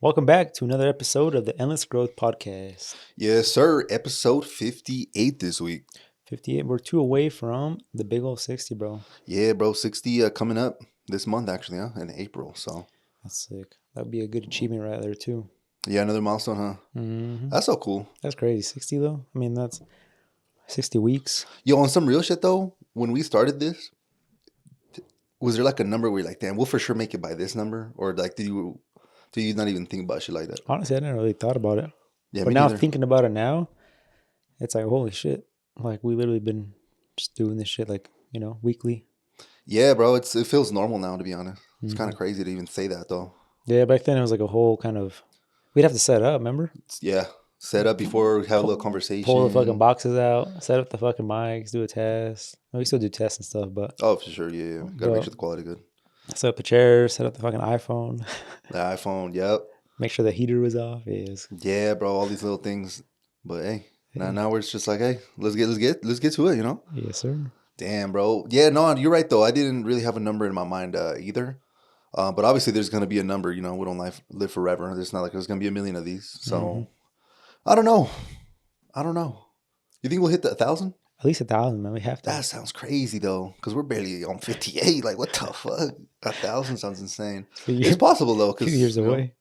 Welcome back to another episode of the Endless Growth Podcast. Yes, sir. Episode 58 this week. 58. We're 2 away from the big old 60, bro. Yeah, bro. 60 coming up this month, actually, in April. So, That's sick. That would be a good achievement right there, too. yeah, another milestone, huh? Mm-hmm. That's so cool. That's crazy. 60, though? I mean, that's 60 weeks. Yo, on some real shit, though, when we started this, was there like a number where you're like, damn, we'll for sure make it by this number? Or like, do you not even think about shit like that? Honestly, I never really thought about it. Yeah, But me now neither. thinking about it now, it's like, holy shit. Like, we literally been just doing this shit, like, weekly. Yeah, bro. It feels normal now, to be honest. It's kind Mhm. of crazy to even say that, though. Yeah, back then it was like a whole kind of... We'd have to set up, remember? Yeah. Set up before, have a little conversation. Pull the fucking boxes out, set up the fucking mics, do a test. We still do tests and stuff, but Oh, for sure. Yeah. Gotta make sure the quality good. set up the chairs, set up the fucking iPhone, The iPhone, yep. make sure the heater was off. Yes. Yeah, bro, all these little things. But hey, now we're just like, hey, let's get to it, you know? Yes, sir. Damn, bro. Yeah, no, you're right though. I didn't really have a number in my mind either. But obviously there's gonna be a number, you know, we don't live forever. It's not like there's gonna be a million of these. So I don't know. You think we'll hit the 1,000? At least 1,000, man. We have to. That sounds crazy though, because we're barely on 58. Like, what the fuck? 1,000 sounds insane. It's possible though, A few because years away.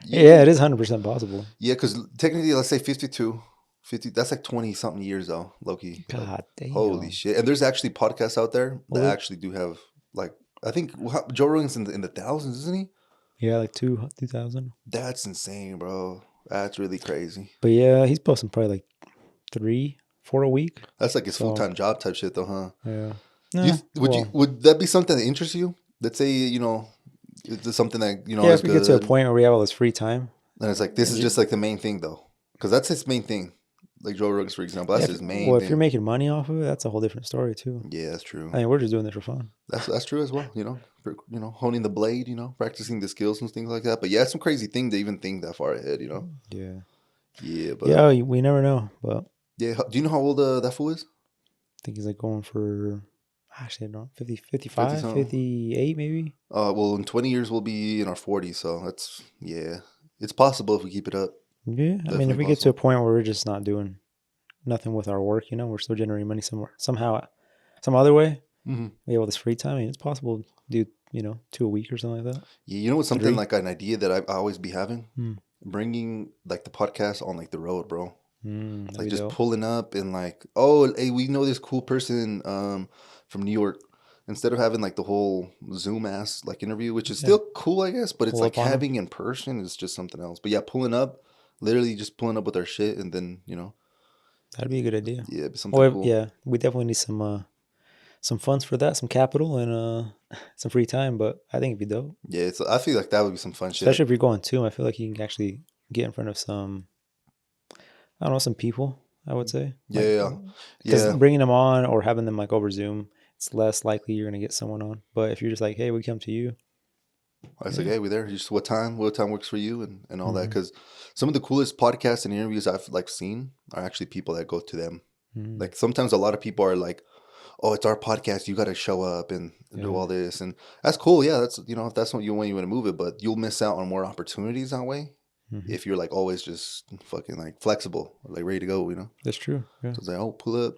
Yeah, it is 100% possible. Yeah, because technically, let's say 52, 50, that's like 20 something years though, Loki. God damn. Holy shit. And there's actually podcasts out there that actually do have, like, I think Joe Rogan's in the thousands, isn't he? Yeah, like 2,000. That's insane, bro. That's really crazy. But yeah, he's posting probably like 3, 4 a week. That's like his full-time job type shit though, huh? Yeah. Would that be something that interests you? Let's say, you know, it's something that, you know, Yeah, is if we get to a good. point where we have all this free time. And it's like, this is just like the main thing though. Because that's his main thing. Like Joe Rogan's, for example, that's his main Well, thing. if you're making money off of it, that's a whole different story too. Yeah, that's true. I mean, we're just doing this for fun. That's true as well. You know, honing the blade. You know, practicing the skills and things like that. But yeah, it's some crazy thing to even think that far ahead. You know. Yeah. Yeah, but Yeah, we never know. But yeah, do you know how old that fool is? I think he's like going for, actually, I don't know, 50, 55, 50-something. 58 maybe. Well, in 20 years we'll be in our 40s, so that's it's possible if we keep it up. Yeah, I mean, if we get to a point where we're just not doing nothing with our work, you know, we're still generating money somehow, some other way. Mm-hmm. We have all this free time. I mean, it's possible to do, 2 a week or something like that. Yeah, you know what's something 3. like an idea that I always be having? Bringing like the podcast on like the road, bro. Like just pulling up and like, oh, hey, we know this cool person from New York. Instead of having like the whole Zoom ass like interview, which is still cool, I guess, but it's like having in person is just something else. But yeah, literally just pulling up with our shit, and then that'd be a good idea. Yeah, it'd be something cool. Yeah, we definitely need some funds for that, some capital, and some free time. But I think it'd be dope. Yeah, I feel like that would be some fun shit. Especially if you're going to, I feel like you can actually get in front of some, I don't know, some people, I would say. Yeah. Because bringing them on or having them like over Zoom, it's less likely you're going to get someone on. But if you're just like, hey, we come to you. I was like, hey, we there. Just what time works for you and all that. Because some of the coolest podcasts and interviews I've like seen are actually people that go to them. Like sometimes a lot of people are like, oh, it's our podcast, you got to show up and do all this. And that's cool. Yeah, that's, if that's what you want to move it, but you'll miss out on more opportunities that way. If you're like always just fucking like flexible, like ready to go, That's true. Yeah. So it's like, oh, pull up,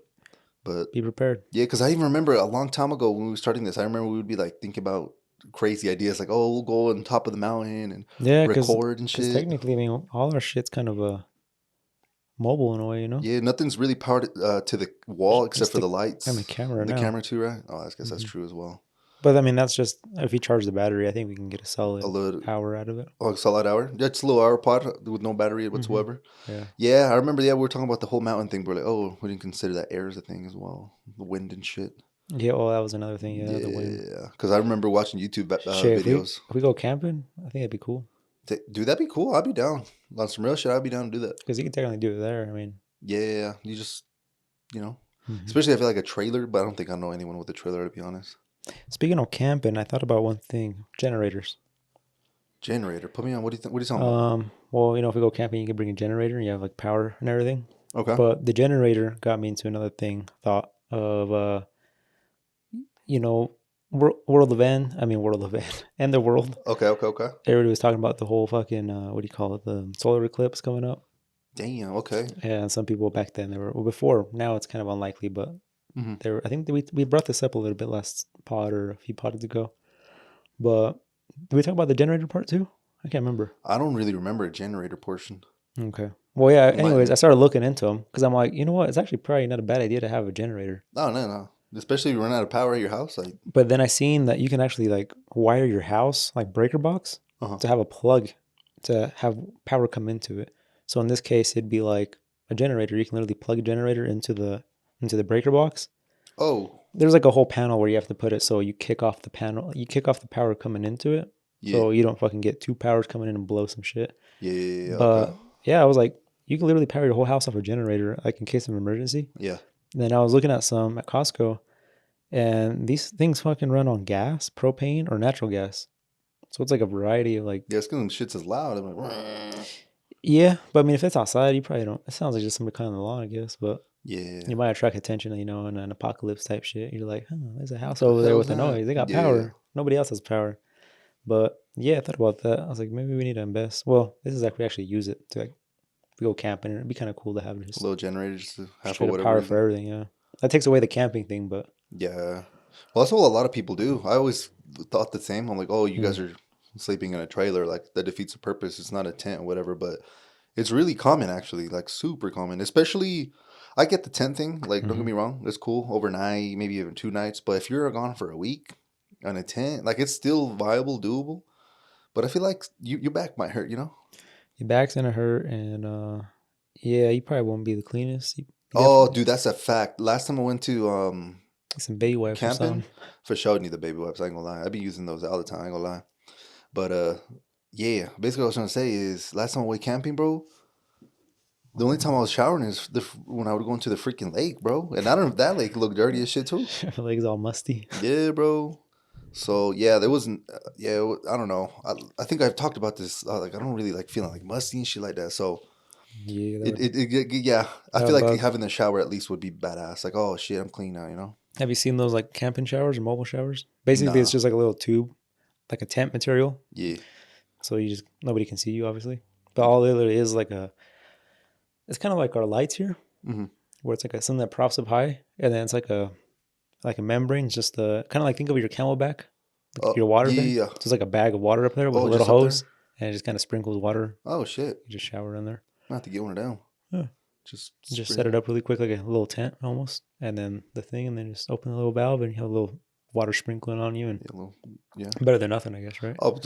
but be prepared. Yeah, because I even remember a long time ago when we were starting this, I remember we would be like thinking about crazy ideas, like, oh, we'll go on top of the mountain and record and shit. Because technically, I mean, all our shit's kind of mobile in a way, Yeah, nothing's really powered to the wall except for the lights and the camera. The camera too, right? Oh, I guess that's true as well. But I mean, that's just if you charge the battery, I think we can get a solid hour out of it. Oh, a solid hour? Yeah, it's a little hour pod with no battery whatsoever. Yeah, I remember. Yeah, we were talking about the whole mountain thing. We're like, oh, we didn't consider that air as a thing as well, the wind and shit. Yeah, well, that was another thing. Yeah, the wind. Yeah, because I remember watching YouTube videos. If we go camping, I think it'd be cool. Dude, that'd be cool. I'd be down. On some real shit, I'd be down to do that. Because you can technically do it there. I mean, yeah, you just, especially I feel like a trailer, but I don't think I know anyone with a trailer, to be honest. Speaking of camping, I thought about one thing: generators. Generator. Put me on. What are you talking about? Well, if we go camping, you can bring a generator and you have like power and everything. Okay. But the generator got me into another thing. Thought of, when World of End. I mean, World of End. End the world. Okay. Everybody was talking about the whole fucking, what do you call it? The solar eclipse coming up. Damn. Okay. And some people back then, they were, well, before, now it's kind of unlikely, but they were, I think we brought this up a little bit last pod or a few pods ago. But did we talk about the generator part too? I can't remember. I don't really remember a generator portion. Okay. Well, yeah, anyways, I started looking into them because I'm like, you know what? It's actually probably not a bad idea to have a generator. No. Especially if you run out of power at your house. Like, but then I seen that you can actually like wire your house, like breaker box, to have a plug to have power come into it. So in this case, it'd be like a generator. You can literally plug a generator into the breaker box. Oh. There's like a whole panel where you have to put it so you kick off the panel. You kick off the power coming into it. Yeah. So you don't fucking get two powers coming in and blow some shit. Yeah. But yeah, I was like, you can literally power your whole house off a generator, like in case of emergency. Yeah. And then I was looking at some at Costco, and these things fucking run on gas, propane, or natural gas. So it's like a variety of like. Yeah, it's because shit's as loud. I'm like, yeah, but I mean, if it's outside, you probably don't. It sounds like just somebody cutting the lawn, I guess. But yeah, you might attract attention, you know, in an apocalypse type shit. You're like, there's a house over there with a noise. They got power. Nobody else has power. But yeah, I thought about that. I was like, maybe we need to invest. Well, this is like we actually use it to like go camping. It'd be kind of cool to have just a little generator just to have for power for everything. Yeah, that takes away the camping thing, but yeah, well, that's what a lot of people do. I always thought the same. I'm like, oh, you guys are sleeping in a trailer, like that defeats the purpose. It's not a tent or whatever, but it's really common actually, like super common. Especially, I get the tent thing. Like, don't get me wrong, it's cool overnight, maybe even 2 nights. But if you're gone for a week on a tent, like it's still viable, doable. But I feel like your back might hurt, you know? Your back's gonna hurt, and yeah, you probably won't be the cleanest. Oh, dude, that's a fact. Last time I went to some baby wipes camping, or something. for sure need the baby wipes. I ain't gonna lie. I be using those all the time. I ain't gonna lie. But yeah, basically what I was trying to say is last time I went camping, bro, the only time I was showering is when I would go into the freaking lake, bro. And I don't know if that lake looked dirty as shit too. Your leg's all musty. Yeah, bro. So yeah, there wasn't. I don't know. I think I've talked about this. Like I don't really like feeling like musty and shit like that. So yeah, yeah. I feel like having the shower at least would be badass. Like, oh shit, I'm clean now. You know. Have you seen those like camping showers or mobile showers? Basically, it's just like a little tube, like a tent material. Yeah. So nobody can see you, obviously. But all it literally is like it's kind of like our lights here, where it's like something that props up high, and then it's like a membrane. It's just kind of like think of your Camelback, like your water thing. Yeah. So it's like a bag of water up there with a little hose, and it just kind of sprinkles water. Oh shit! You just shower in there. I have to get one of them. Yeah. Just set it up really quick, like a little tent almost, and then the thing, and then just open the little valve, and you have a little water sprinkling on you, and better than nothing, I guess, right? Oh,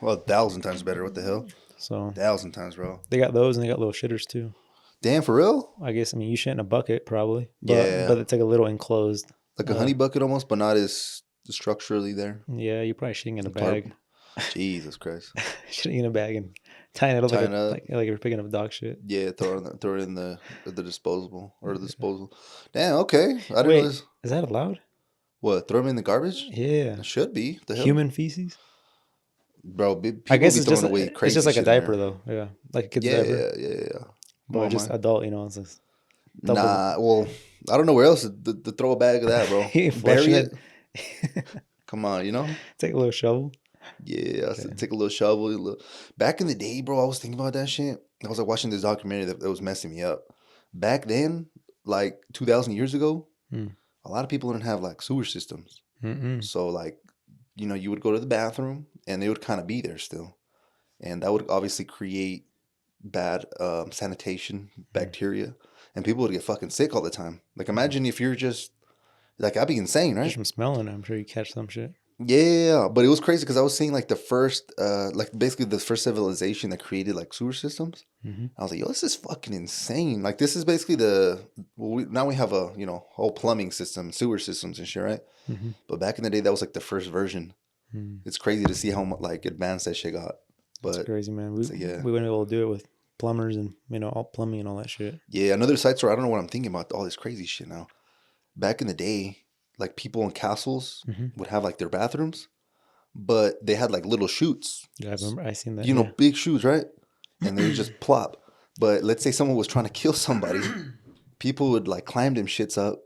well, 1,000 times better. What the hell? So 1,000 times, bro. They got those, and they got little shitters too. Damn, for real? I guess. I mean, you shit in a bucket probably, but it's like a little enclosed, like a honey bucket almost, but not as structurally there. Yeah, you're probably shitting in a bag. Jesus Christ! Shitting in a bag and tying it up like you're picking up dog shit. Yeah, throw it in the disposable or the disposal. Damn. Okay. I didn't know this. Is that allowed? What? Throw them in the garbage? Yeah. It should be. The hell? Human feces? Bro, people I guess it's just like a diaper though. Yeah. Like a kid's diaper. Yeah. But just adult, you know, it's just nah, well, I don't know where else to throw a bag of that, bro. Bury it. Come on, you know? Take a little shovel. Yeah, take a little shovel. Back in the day, bro, I was thinking about that shit. I was like watching this documentary that was messing me up. Back then, like 2,000 years ago, a lot of people didn't have like sewer systems. So like, you know, you would go to the bathroom and they would kind of be there still. And that would obviously create bad sanitation, bacteria. And people would get fucking sick all the time. Like imagine if you're just, like that'd be insane, right? Just from smelling, I'm sure you catch some shit. Yeah, but it was crazy because I was seeing like the first, like basically the first civilization that created like sewer systems. I was like, yo, this is fucking insane. Like this is basically now we have a, you know, whole plumbing system, sewer systems and shit, right? But back in the day, that was like the first version. It's crazy to see how much like advanced that shit got. But it's crazy, man. We wouldn't be able to do it with plumbers and, you know, all plumbing and all that shit. Yeah, another side story. I don't know what I'm thinking about all this crazy shit now. Back in the day, like people in castles would have like their bathrooms, but they had like little chutes. Yeah, I remember. I seen that. You know, big chutes, right? And they would just plop. But let's say someone was trying to kill somebody, people would like climb them shits up.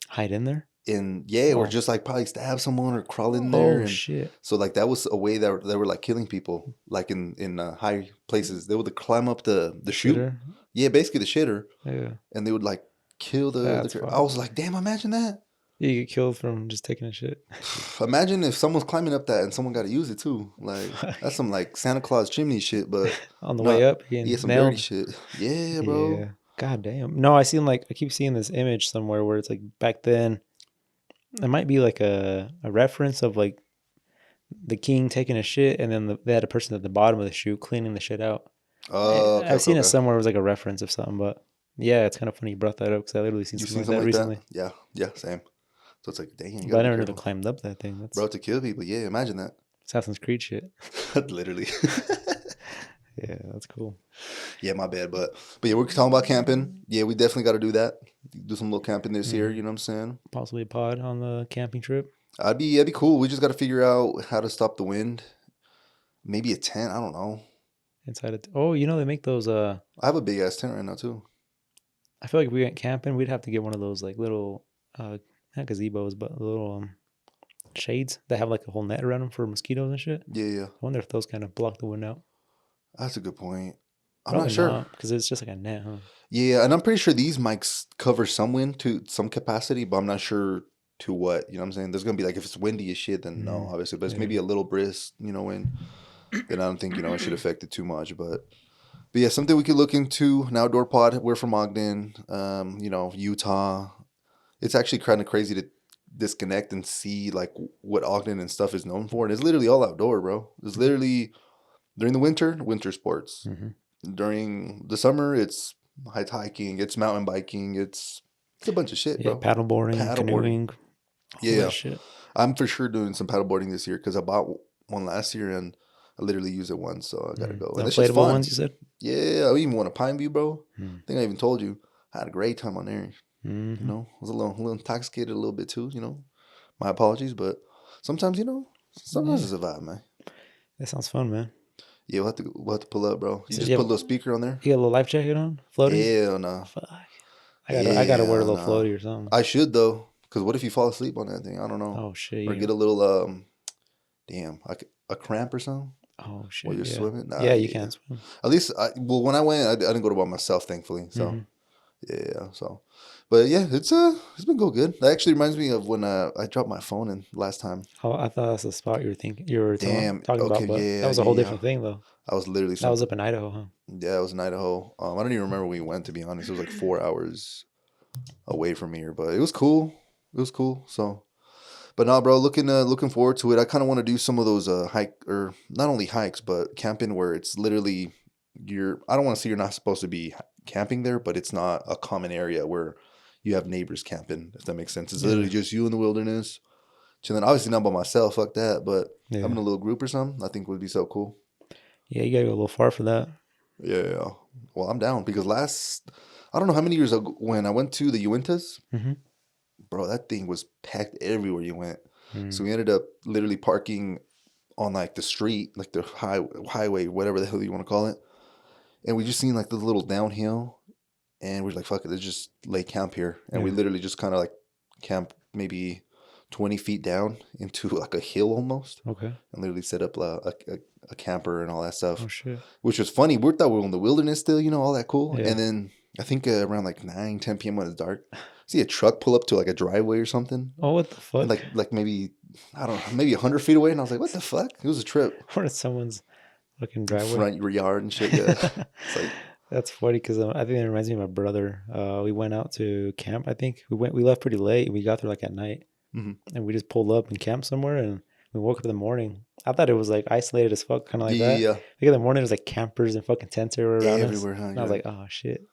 Hide in there? And yeah, or Oh, just like probably stab someone or crawl in there. oh And shit. so like that was a way that they were like killing people, like in high places. They would climb up the The chute. shitter. Yeah, basically the shitter, Yeah, and they would like kill that's I fucked. was like, damn, imagine that. You get killed from just taking a shit. Imagine if someone's climbing up that and someone got to use it too. Like that's Fuck. some like Santa Claus chimney shit, but On the way not. up, Yeah, getting some dirty nailed. shit. Yeah, bro. Yeah. God damn. No, I keep seeing this image somewhere where it's like back then. It might be like a reference of like the king taking a shit, and then they had a person at the bottom of the chute cleaning the shit out. Okay, I've okay, seen it okay. somewhere. It was like a reference of something, but yeah, it's kind of funny you brought that up because I literally seen You something seen like something that like that? recently. Yeah, yeah, same. So it's like, dang, you But gotta I be never knew they careful, climbed up that thing. bro, That's to kill people. Yeah, imagine that. Assassin's Creed shit. Literally. Yeah, that's cool. Yeah, my bad, but yeah, we're talking about camping. Yeah, we definitely got to do that. Do some little camping this year. Hmm. You know what I'm saying? Possibly a pod on the camping trip That'd be cool. We just got to figure out how to stop the wind. Maybe a tent. I don't know. inside it. Oh, you know they make those. I have a big ass tent right now too. I feel like if we went camping, we'd have to get one of those like little, not gazebos, but little shades that have like a whole net around them for mosquitoes and shit. Yeah, yeah, I wonder if those kind of block the wind out. that's a good point. I'm not Probably sure. not, because it's just like a net, huh? Yeah, and I'm pretty sure these mics cover some wind to some capacity, but I'm not sure to what. You know what I'm saying? There's gonna be like if it's windy as shit, then no, Mm, obviously. But it's yeah. maybe a little brisk, wind. Then I don't think it should affect it too much. But yeah, something we could look into. An outdoor pod. We're from Ogden, Utah. It's actually kind of crazy to disconnect and see like what Ogden and stuff is known for. And it's literally all outdoor, bro. It's literally during the winter sports. Mm-hmm. During the summer, it's hiking, it's mountain biking, it's a bunch of shit, Yeah, bro. paddleboarding, Paddleboarding. canoeing, all Yeah, that shit. I'm for sure doing some paddleboarding this year because I bought one last year and I literally used it once, so I gotta Mm. go. The And it's just inflatable fun. ones you said? Yeah, I even went to Pine View, bro. Mm. I think I even told you. I had a great time on there. Mm-hmm. I was a little intoxicated a little bit too. My apologies, but sometimes sometimes Yeah, it's a vibe, man. that sounds fun, man. Yeah, we'll have to pull up, bro. You You said just put a little speaker on there. you got a little life jacket on? Floaties? Hell no. Fuck. I gotta wear a Hell little no. floaty or something. I should though, because what if you fall asleep on that thing? I don't know, Oh shit, or get a little damn, like a cramp or something oh while shit, you're yeah. swimming. Nah, Yeah, you yeah. can't swim. At least, when I went, I didn't go to by myself, thankfully. So Mm-hmm. yeah, so, but yeah, it's been going good. That actually reminds me of when I dropped my phone in last time. Oh, I thought that's the spot you were Damn. talking Okay. about, but that Yeah. was a Yeah. whole Yeah. different thing though. I was literally That was some. up in Idaho, huh? Yeah, it was in Idaho. I don't even remember when we went. To be honest, it was like 4 hours away from here, but it was cool. It was cool. So, but no, bro, looking forward to it. I kind of want to do some of those hike or not only hikes, but camping where it's literally I don't want to say you're not supposed to be camping there, but it's not a common area where you have neighbors camping, if that makes sense. It's literally Yeah. just you in the wilderness. Chilling. Obviously not by myself, fuck that, but Yeah. having a little group or something, I think would be so cool. Yeah, you gotta go a little far for that. Yeah. Well, I'm down because I don't know how many years ago when I went to the Uintas, Mm-hmm. bro, that thing was packed everywhere you went. Mm. So we ended up literally parking on like the street, like the highway, whatever the hell you want to call it. And we just seen like the little downhill and we're like, fuck it, let's just lay camp here. And we Yeah. literally just kind of like camp maybe 20 feet down into like a hill almost Okay. and literally set up a camper and all that stuff, Oh shit. which was funny. We thought we were in the wilderness still, all that cool. Yeah. And then I think around like 9, 10 p.m. when it's dark, see a truck pull up to like a driveway or something. Oh, what the fuck? And like maybe, I don't know, maybe 100 feet away. And I was like, what the fuck? It was a trip. What is someone's fucking driveway? Front your yard and shit. Yeah. It's like, That's funny because I think it reminds me of my brother. We went out to camp. I think we left pretty late. We got there like at night, Mhm. and we just pulled up and camped somewhere. And we woke up in the morning. I thought it was like isolated as fuck, kind of like that. yeah. Like in the morning, there's like campers and fucking tents everywhere around us. Everywhere, huh? And I was Yeah. like, oh shit.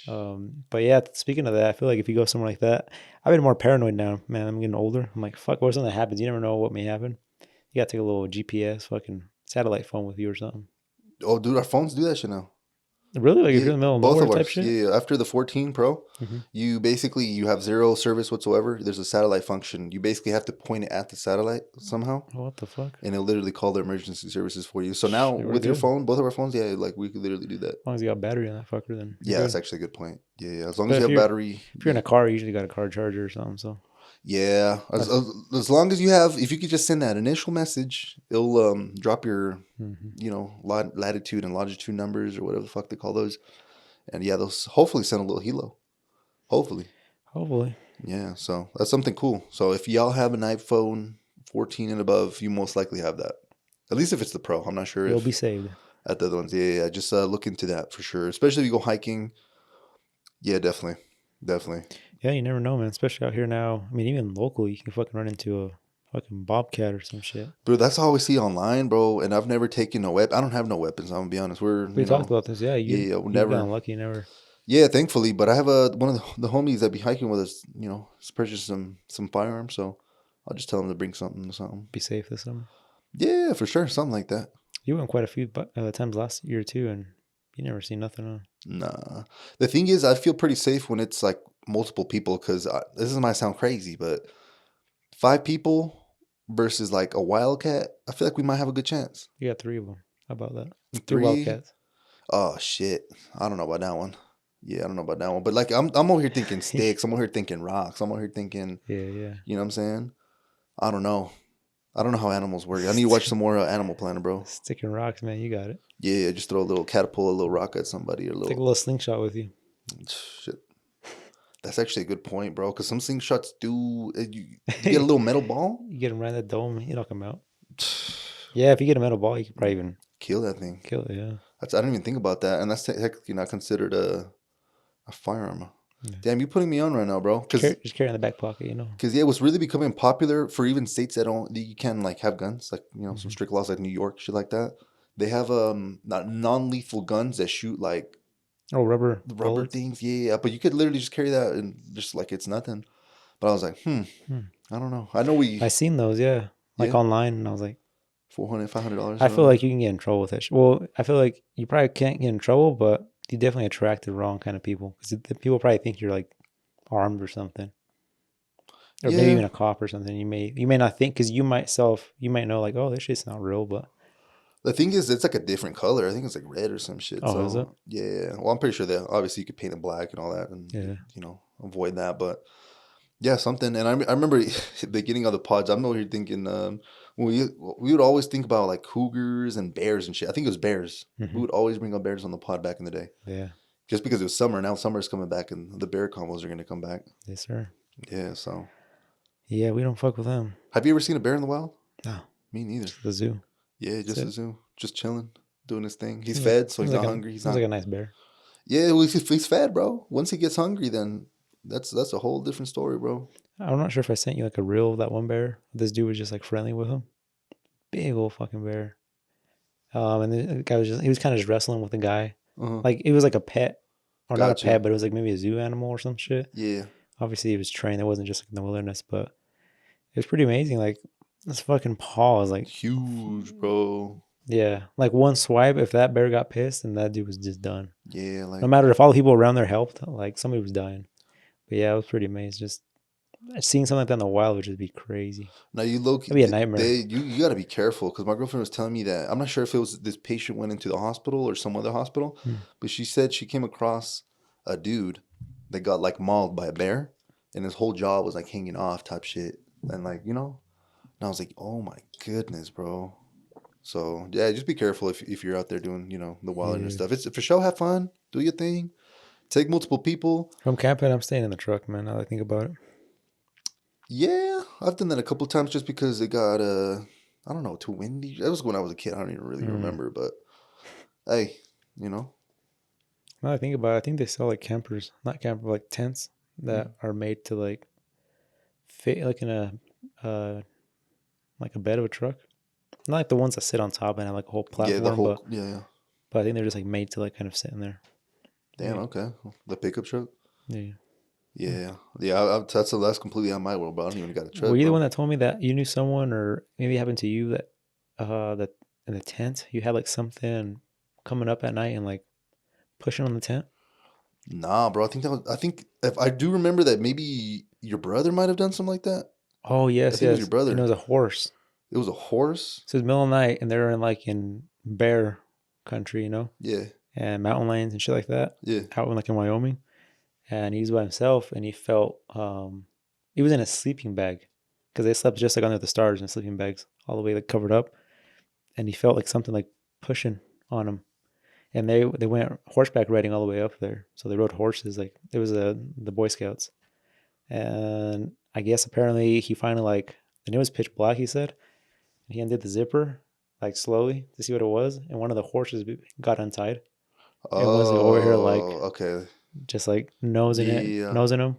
But yeah, speaking of that, I feel like if you go somewhere like that, I've been more paranoid now, man. I'm getting older. I'm like, fuck, what if something happens? You never know what may happen. You gotta take a little GPS, fucking satellite phone with you or something. Oh, dude, our phones do that shit now. Really? Like if Yeah, you're in the middle of both nowhere of type ours. shit? Yeah, after the 14 Pro, Mhm. you have zero service whatsoever. There's a satellite function. You basically have to point it at the satellite somehow, Oh, what the fuck? and it'll literally call the emergency services for you. So now Shit, we're with your good. phone, both of our phones, yeah, like we could literally do that. As long as you got battery on that fucker, then you're Yeah, that's good. actually a good point. Yeah, as long But as you if have you're battery. if you're in a car, you usually got a car charger or something. So Yeah, That's, as long as you have, if you could just send that initial message, it'll drop your, mm-hmm. latitude and longitude numbers or whatever the fuck they call those, and yeah, they'll hopefully send a little helo. Hopefully, Hopefully. yeah. So that's something cool. So if y'all have an iPhone 14 and above, you most likely have that. At least if it's the Pro. I'm not sure You'll be if saved. at the other ones. Yeah. Just look into that for sure. Especially if you go hiking. Yeah, definitely, definitely. Yeah, you never know, man. Especially out here now. I mean, even locally, you can fucking run into a fucking bobcat or some shit. Bro, that's all we see online, bro. And I've never taken no weapon. I don't have no weapons. I'm gonna be honest. We talked about this. Yeah, Yeah, we'll you've never. gotten lucky. Never Yeah, thankfully. But I have one of the homies that be hiking with us. Has purchased some firearms. So I'll just tell him to bring something or something. be safe this summer. Yeah, for sure, something like that. You went quite a few times last year too, and you never seen nothing on. Nah. The thing is, I feel pretty safe when it's like multiple people because might sound crazy, but 5 people versus like a wildcat, I feel like we might have a good chance. You got 3 of them. How about that? 3 Three? wildcats. Oh shit! I don't know about that one. Yeah, I don't know about that one. But like, I'm over here thinking sticks. I'm over here thinking rocks. I'm over here thinking, Yeah. you know what I'm saying? I don't know. I don't know how animals work. I need to watch some more Animal Planet, bro. Sticking rocks, man. You got it. Yeah, just throw a little catapult, a little rock at somebody, or a Take a little little slingshot with you. shit. That's actually a good point, bro. Because some slingshots do. You get a little metal ball. You get him right in the dome, you knock him out. Yeah, if you get a metal ball, you could probably even Kill that thing. kill it. Yeah. I didn't even think about that, and that's technically not considered a firearm. Yeah. Damn, you're putting me on right now, bro. Just carry in the back pocket, you know. Because yeah, what's really becoming popular for even states that you can like have guns, like some Mm-hmm. strict laws like New York, shit like that. They have not non-lethal guns that shoot like Oh, rubber the rubber bullets. things. Yeah, but you could literally just carry that and just like it's nothing. But I was like, I don't know. I know I seen those, yeah, like yeah, online, and I was like, $400, $500. I feel like you can get in trouble with it. Well, I feel like you probably can't get in trouble, but you definitely attract the wrong kind of people because the people probably think you're like armed or something, or maybe yeah. even a cop or something. You may not think because you might know like, oh, this shit's not real, but The thing is, it's like a different color. I think it's like red or some shit. oh, is it? So yeah, well, I'm pretty sure that obviously you could paint it black and all that, and Yeah. avoid that. But yeah, something. And I remember the beginning of the pods. I'm over here thinking, we would always think about like cougars and bears and shit. I think it was bears. Mm-hmm. We would always bring up bears on the pod back in the day. Yeah. Just because it was summer. Now summer's coming back, and the bear combos are gonna come back. Yes, sir. Yeah. So Yeah, we don't fuck with them. have you ever seen a bear in the wild? No. Me neither. The zoo. Yeah, just That's a zoo, just chilling, doing his thing. He's Seems fed, so seems he's not like hungry. He's Sounds not. like a nice bear. Yeah, well, he's fed, bro. Once he gets hungry, then that's a whole different story, bro. I'm not sure if I sent you like a reel of that one bear. This dude was just like friendly with him. Big old fucking bear. And the guy he was kind of just wrestling with the guy. Uh-huh. Like it was like a pet, or not a Gotcha. pet, but it was like maybe a zoo animal or some shit. Yeah. Obviously, he was trained. It wasn't just like in the wilderness, but it was pretty amazing. Like this fucking paw is like Huge, bro. yeah, like one swipe. If that bear got pissed, and that dude was just done. Yeah, like No matter if all the people around there helped, like somebody was dying. But yeah, I was pretty amazed. Just seeing something like that in the wild would just be crazy. now you low It'd be a nightmare. You got to be careful because my girlfriend was telling me that I'm not sure if it was this patient went into the hospital or some other hospital, but she said she came across a dude that got like mauled by a bear, and his whole jaw was like hanging off, type shit, and like and I was like, oh my goodness, bro. So yeah, just be careful if you're out there doing the wilderness Yeah. stuff. It's for sure. Have fun, do your thing, take multiple people. If I'm camping, I'm staying in the truck, man. Now that I think about it. Yeah, I've done that a couple times just because it got I don't know, too windy. That was when I was a kid. I don't even really remember, but hey, Now that I think about it, I think they sell like campers, not camper, like tents that are made to like fit like in like a bed of a truck. Not like the ones that sit on top and have like a whole platform, yeah, the whole but yeah. I think they're just like made to like kind of sit in there. Damn, Yeah. okay, the pickup truck. Yeah. Yeah. That's completely out of my world, bro. I don't even got a truck. Were you the bro. one that told me that you knew someone, or maybe it happened to you that in the tent you had like something coming up at night and like pushing on the tent? Nah, bro. I think if I do remember that maybe your brother might have done something like that. Oh I yes, think it was your brother. And it was a horse. It was a horse. So it's middle of the night, and they're in bear country, Yeah. and mountain lanes and shit like that, Yeah. out in Wyoming. And he was by himself, and he felt He was in a sleeping bag because they slept just like under the stars in sleeping bags, all the way like covered up, and he felt like something like pushing on him. And they went horseback riding all the way up there, so they rode horses. Like it was the Boy Scouts, and I guess apparently he finally like, and it was pitch black. He said he undid the zipper like slowly to see what it was, and one of the horses got untied and was like over here like Oh, okay. just like nosing it, Yeah. nosing him.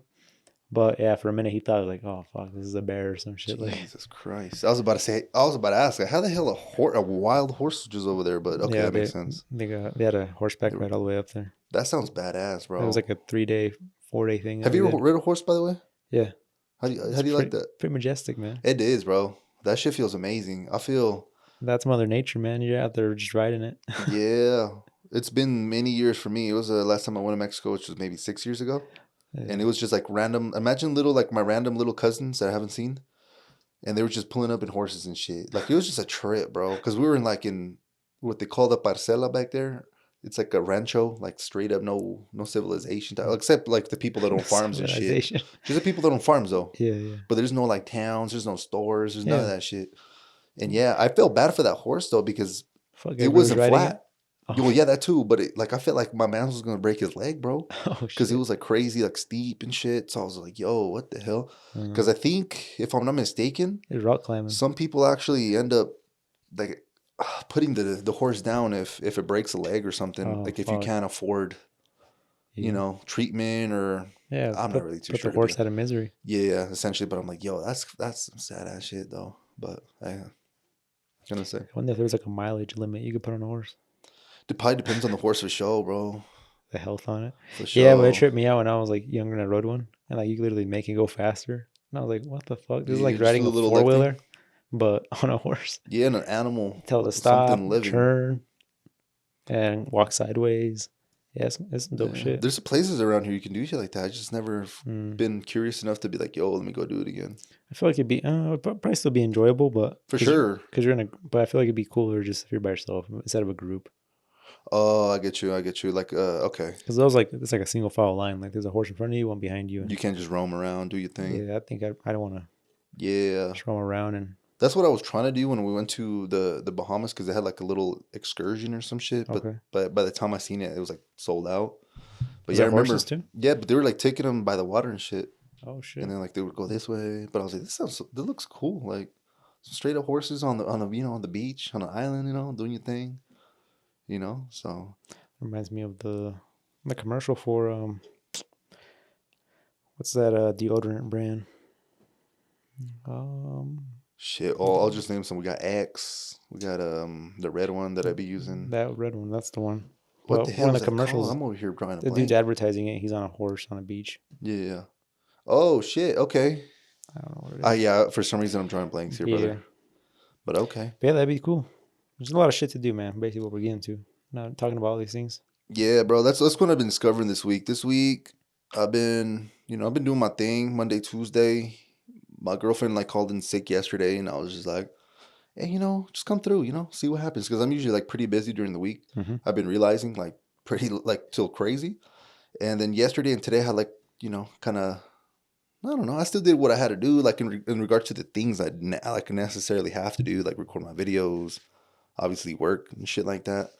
But yeah, for a minute he thought like, oh fuck, this is a bear or some shit. Like, Jesus Christ. I was about to ask, like, how the hell a wild horse was just over there? But okay, yeah, that makes sense. they had a horseback They were- ride all the way up there. That sounds badass, It bro. was like a 3 day, 4 day thing. Have you ever rid a horse, by the way? Yeah, How it's do you like that? pretty majestic, man. It is, bro. That shit feels amazing. I feel, That's Mother Nature, man. You're out there just riding it. yeah. It's been many years for me. It was the last time I went to Mexico, which was maybe 6 years ago. And it was just like random. Imagine my random little cousins that I haven't seen. And they were just pulling up in horses and shit. Like, it was just a trip, bro. Because we were in what they call the parcela back there. It's like a rancho, like straight up, no civilization, except like the people that own farms and shit. Civilization. Just the people that own farms, though. Yeah, yeah. But there's no like towns, there's no stores, there's none of Yeah. that shit. And yeah, I felt bad for that horse though because Fuck, it everybody was wasn't riding flat. Well, yeah, that too. But like I felt like my man was gonna break his leg, bro, Oh because it shit. was like crazy, like steep and shit. So I was like, yo, what the hell? Uh, Because I think if I'm not mistaken, it's rock climbing. some people actually end up like putting the horse down if it breaks a leg or something. Oh, Like if you fuck. can't afford, Yeah. treatment or Yeah, I'm not really too put sure. the to be horse out of misery. Yeah, essentially. But I'm like, yo, that's some sad ass shit though. But gonna say I wonder if there's like a mileage limit you could put on a horse. it probably depends on the horse for sure, bro. The health on it. For sure. Yeah, but it tripped me out when I was like younger and I rode one, and like you could literally make it go faster. And I was like, what the fuck? This is Yeah, like just riding do a a little 4-wheeler, but on a horse. Yeah, and an animal, Tell it to stop, something living. turn, and walk sideways. Yeah, it's some dope Yeah. shit. There's places around here you can do shit like that. I just never Mm. been curious enough to be like, yo, let me go do it again. I feel like it'd be, it'd probably still be enjoyable, but For sure. because you're in a. But I feel like it'd be cooler just if you're by yourself instead of a group. Oh, I get you. Like, okay. Because those like it's like a single file line. Like there's a horse in front of you, one behind you. And, You can't just roam around, do your thing. yeah, I think I don't want to Yeah. just roam around and. That's what I was trying to do when we went to the Bahamas because they had like a little excursion or some shit. But Okay. by the time I seen it, it was like sold out. But Is yeah, I there remember. horses too? Yeah, but they were like taking them by the water and shit. Oh shit! And then like they would go this way, but I was like, this looks cool. Like straight up horses on the on the beach on an island, doing your thing, So Reminds me of the commercial for what's that deodorant brand? shit. Oh, I'll just name some. We got X. We got the red one that I be using. That red one. That's the one. What Well, the hell one is of the that commercials. called? I'm over here drawing a The blank. dude's advertising it. He's on a horse on a beach. Yeah. Oh shit. Okay. I don't know what it is. Yeah. For some reason, I'm drawing blanks here, brother. Yeah. But okay. But yeah, that'd be cool. There's a lot of shit to do, man. Basically, what we're getting to. Not talking about all these things. Yeah, bro. That's what I've been discovering this week. This week, I've been doing my thing Monday, Tuesday. My girlfriend like called in sick yesterday, and I was just like, hey, just come through, see what happens. Because I'm usually like pretty busy during the week. Mhm. I've been realizing like pretty like till crazy. And then yesterday and today I had like, kind of, I don't know. I still did what I had to do, like in regard to the things I like necessarily have to do, like record my videos, obviously work and shit like that.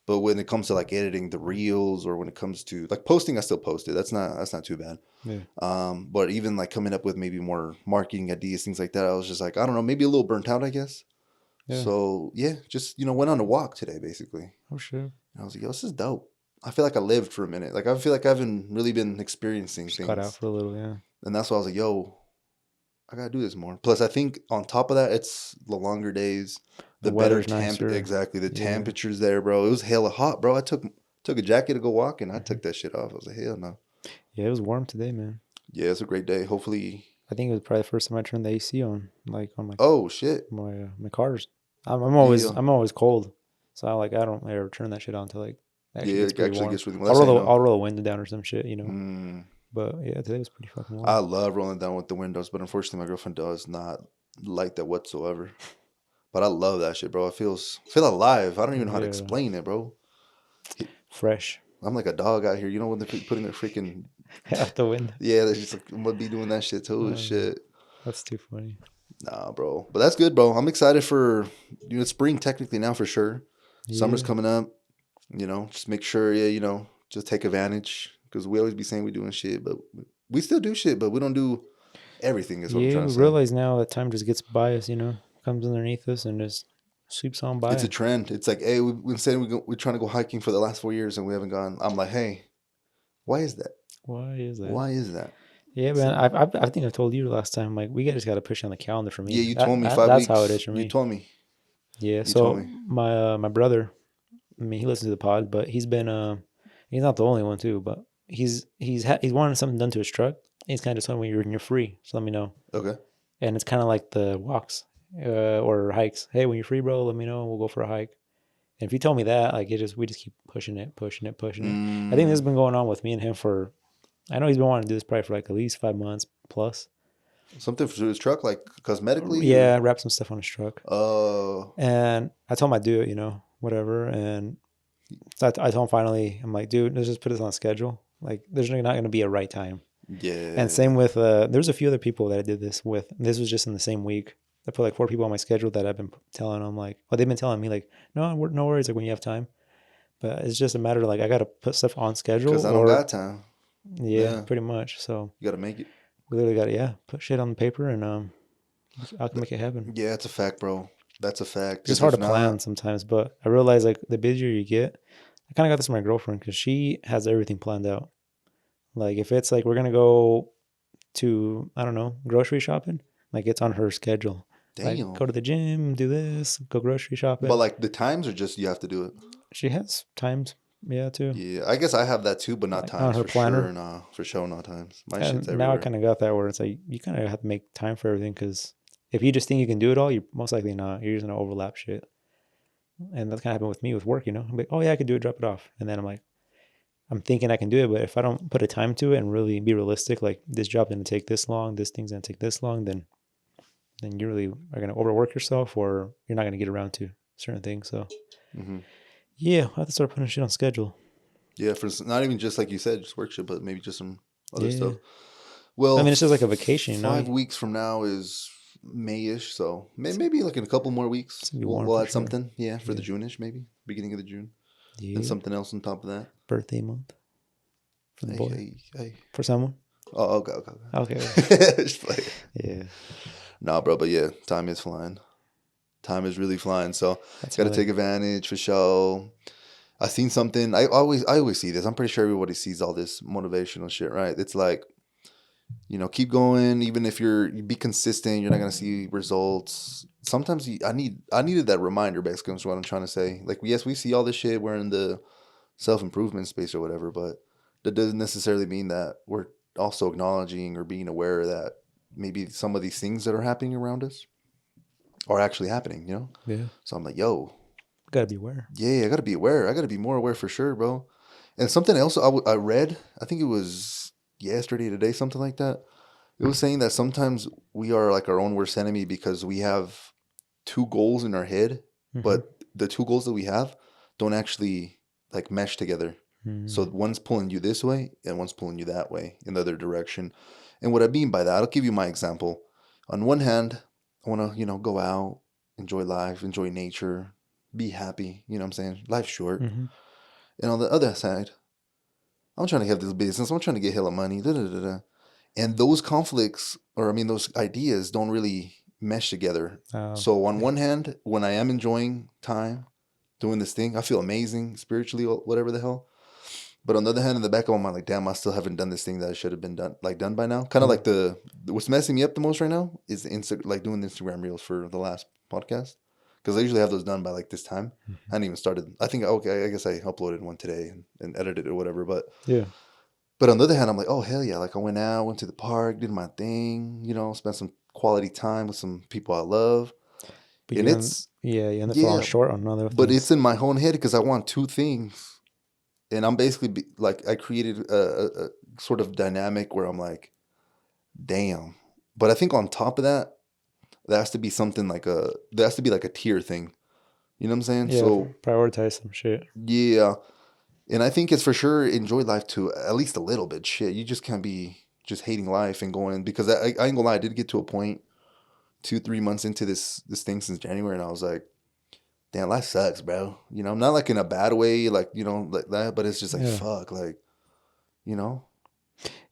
But when it comes to like editing the reels or when it comes to like posting, I still post it. That's not too bad. Yeah. But even like coming up with maybe more marketing ideas, things like that, I was just like, I don't know, maybe a little burnt out, I guess. Yeah. So yeah, just went on a walk today basically. Oh shit. And I was like, yo, this is dope. I feel like I lived for a minute. Like I feel like I haven't really been experiencing Just things. cut out for a little, yeah. And that's why I was like, yo, I gotta do this more. Plus, I think on top of that, it's the longer days, the better weather's nicer. Exactly, the Yeah. temperatures there, bro. It was hella hot, bro. I took a jacket to go walk, and I took that shit off. I was like, hell no. Yeah, it was warm today, man. Yeah, it's a great day. Hopefully. I think it was probably the first time I turned the AC on, like on my Oh shit. my cars. I'm always Yeah. I'm always cold, so I don't ever turn that shit on until like actually Yeah, gets it pretty actually warm. gets really. I'll That's roll how the you know. I'll roll the window down or some shit, Mm. But yeah, today was pretty fucking warm. I love rolling down with the windows, but unfortunately, my girlfriend does not like that whatsoever. But I love that shit, bro. It feel alive. I don't even know how to Yeah. explain it, bro. Fresh. I'm like a dog out here. When they're putting their freaking out the window. Yeah, they're just like, I'm gonna be doing that shit too. Shit. That's too funny. Nah, bro. But that's good, bro. I'm excited for it's spring technically now for sure. Summer's Yeah. coming up. Just make sure, just take advantage because we always be saying we doing shit, but we still do shit, but we don't do everything. Is what I'm Yeah, trying we to say. realize now that time just gets by us, comes underneath us and just sweeps on by. It's a trend. It's like, hey, we've been saying we're trying to go hiking for the last 4 years and we haven't gone. I'm like, hey, why is that? Why is that? Why is that? Yeah, man. I think I told you last time. Like, we just got to push on the calendar for me. Yeah, you told me 5 That's weeks. how it is for me. You told me. Yeah. You So told me. my brother, I mean, he listens to the pod, but he's not the only one too. But he's wanted something done to his truck. He's kind of just telling me when you're free, so let me know. Okay. And it's kind of like the walks or hikes. Hey, when you're free, bro, let me know. We'll go for a hike. And if you tell me that, like we just keep pushing it. I think this has been going on with me and him for. I know he's been wanting to do this probably for like at least 5 months plus. Something for his truck, like cosmetically? Yeah, wrap some stuff on his truck. Oh. And I told him I'd do it, whatever. And so I told him finally, I'm like, dude, let's just put this on a schedule. Like, there's not going to be a right time. Yeah. And same with, there's a few other people that I did this with. This was just in the same week. I put like 4 people on my schedule that I've been telling them, like, well, they've been telling me, like, no worries, like when you have time. But it's just a matter of like, I got to put stuff on schedule. Because I don't got time. Yeah, pretty much. So you got to make it. We literally got to, put shit on the paper and I can make it happen. Yeah, it's a fact, bro. That's a fact. It's hard to plan sometimes, but I realize like the busier you get, I kind of got this from my girlfriend because she has everything planned out. Like if it's like we're going to go to, I don't know, grocery shopping, like it's on her schedule. Damn. Like go to the gym, do this, go grocery shopping. But like the times are just you have to do it. She has times. Yeah, too. Yeah, I guess I have that too, but not like times on her for planner. sure. Nah, for sure, not times. My And shit's everywhere. now I kind of got that where it's like you kind of have to make time for everything because if you just think you can do it all, you're most likely not. You're just gonna overlap shit. And that's kind of happened with me with work. I'm like, oh yeah, I could do it, drop it off, and then I'm thinking I can do it, but if I don't put a time to it and really be realistic, like this job's gonna take this long, this thing's gonna take this long, then you really are gonna overwork yourself, or you're not gonna get around to certain things. So yeah, I have to start putting shit on schedule. Yeah, for not even just like you said, just work shit, but maybe just some other stuff. Well, I mean, it's just like a vacation. 5 weeks from now is May-ish, so maybe like in a couple more weeks we'll add something. Yeah, for the June-ish, maybe beginning of the June, and something else on top of that. Birthday month for the boy. Hey. For someone. Oh, okay. Just play. Yeah. Nah, bro, but yeah, time is flying. Time is really flying, so got to take advantage for sure. I seen something. I always see this. I'm pretty sure everybody sees all this motivational shit, right? It's like, keep going. Even if you be consistent, you're not gonna see results. Sometimes I needed that reminder. Basically, is what I'm trying to say. Like, yes, we see all this shit. We're in the self-improvement space or whatever, but that doesn't necessarily mean that we're also acknowledging or being aware that maybe some of these things that are happening around us are actually happening. Yeah. So I'm like, yo. Gotta be aware. Yeah, I gotta be aware. I gotta be more aware for sure, bro. And something else I read, I think it was yesterday, today, something like that. It was saying that sometimes we are like our own worst enemy because we have 2 goals in our head, but the 2 goals that we have don't actually like mesh together. So one's pulling you this way and one's pulling you that way in the other direction. And what I mean by that, I'll give you my example. On one hand, I want to, go out, enjoy life, enjoy nature, be happy, you know what I'm saying? Life's short. And on the other side, I'm trying to have this business. I'm trying to get hella money. And those conflicts, those ideas don't really mesh together. So on one hand, when I am enjoying time doing this thing, I feel amazing spiritually, whatever the hell. But on the other hand, in the back of my mind, like, damn, I still haven't done this thing that I should have been done by now. Kind of like what's messing me up the most right now is like doing the Instagram reels for the last podcast. Because I usually have those done by like this time. I hadn't even started. I think, okay, I guess I uploaded one today and edited it or whatever. But yeah. But on the other hand, I'm like, oh, hell yeah. Like I went to the park, did my thing, spent some quality time with some people I love. But you end up falling short on other things. But it's in my own head because I want 2 things. And I'm basically I created a sort of dynamic where I'm like, damn. But I think on top of that, there has to be something like a tier thing. You know what I'm saying? Yeah, so prioritize some shit. Yeah. And I think it's for sure enjoy life to at least a little bit. Shit, you just can't be just hating life and going, because I ain't gonna lie, I did get to a point 2-3 months into this thing since January, and I was like, damn, life sucks, bro. You know, not like in a bad way, like, you know, like that, but it's just like, Yeah. fuck, like, you know,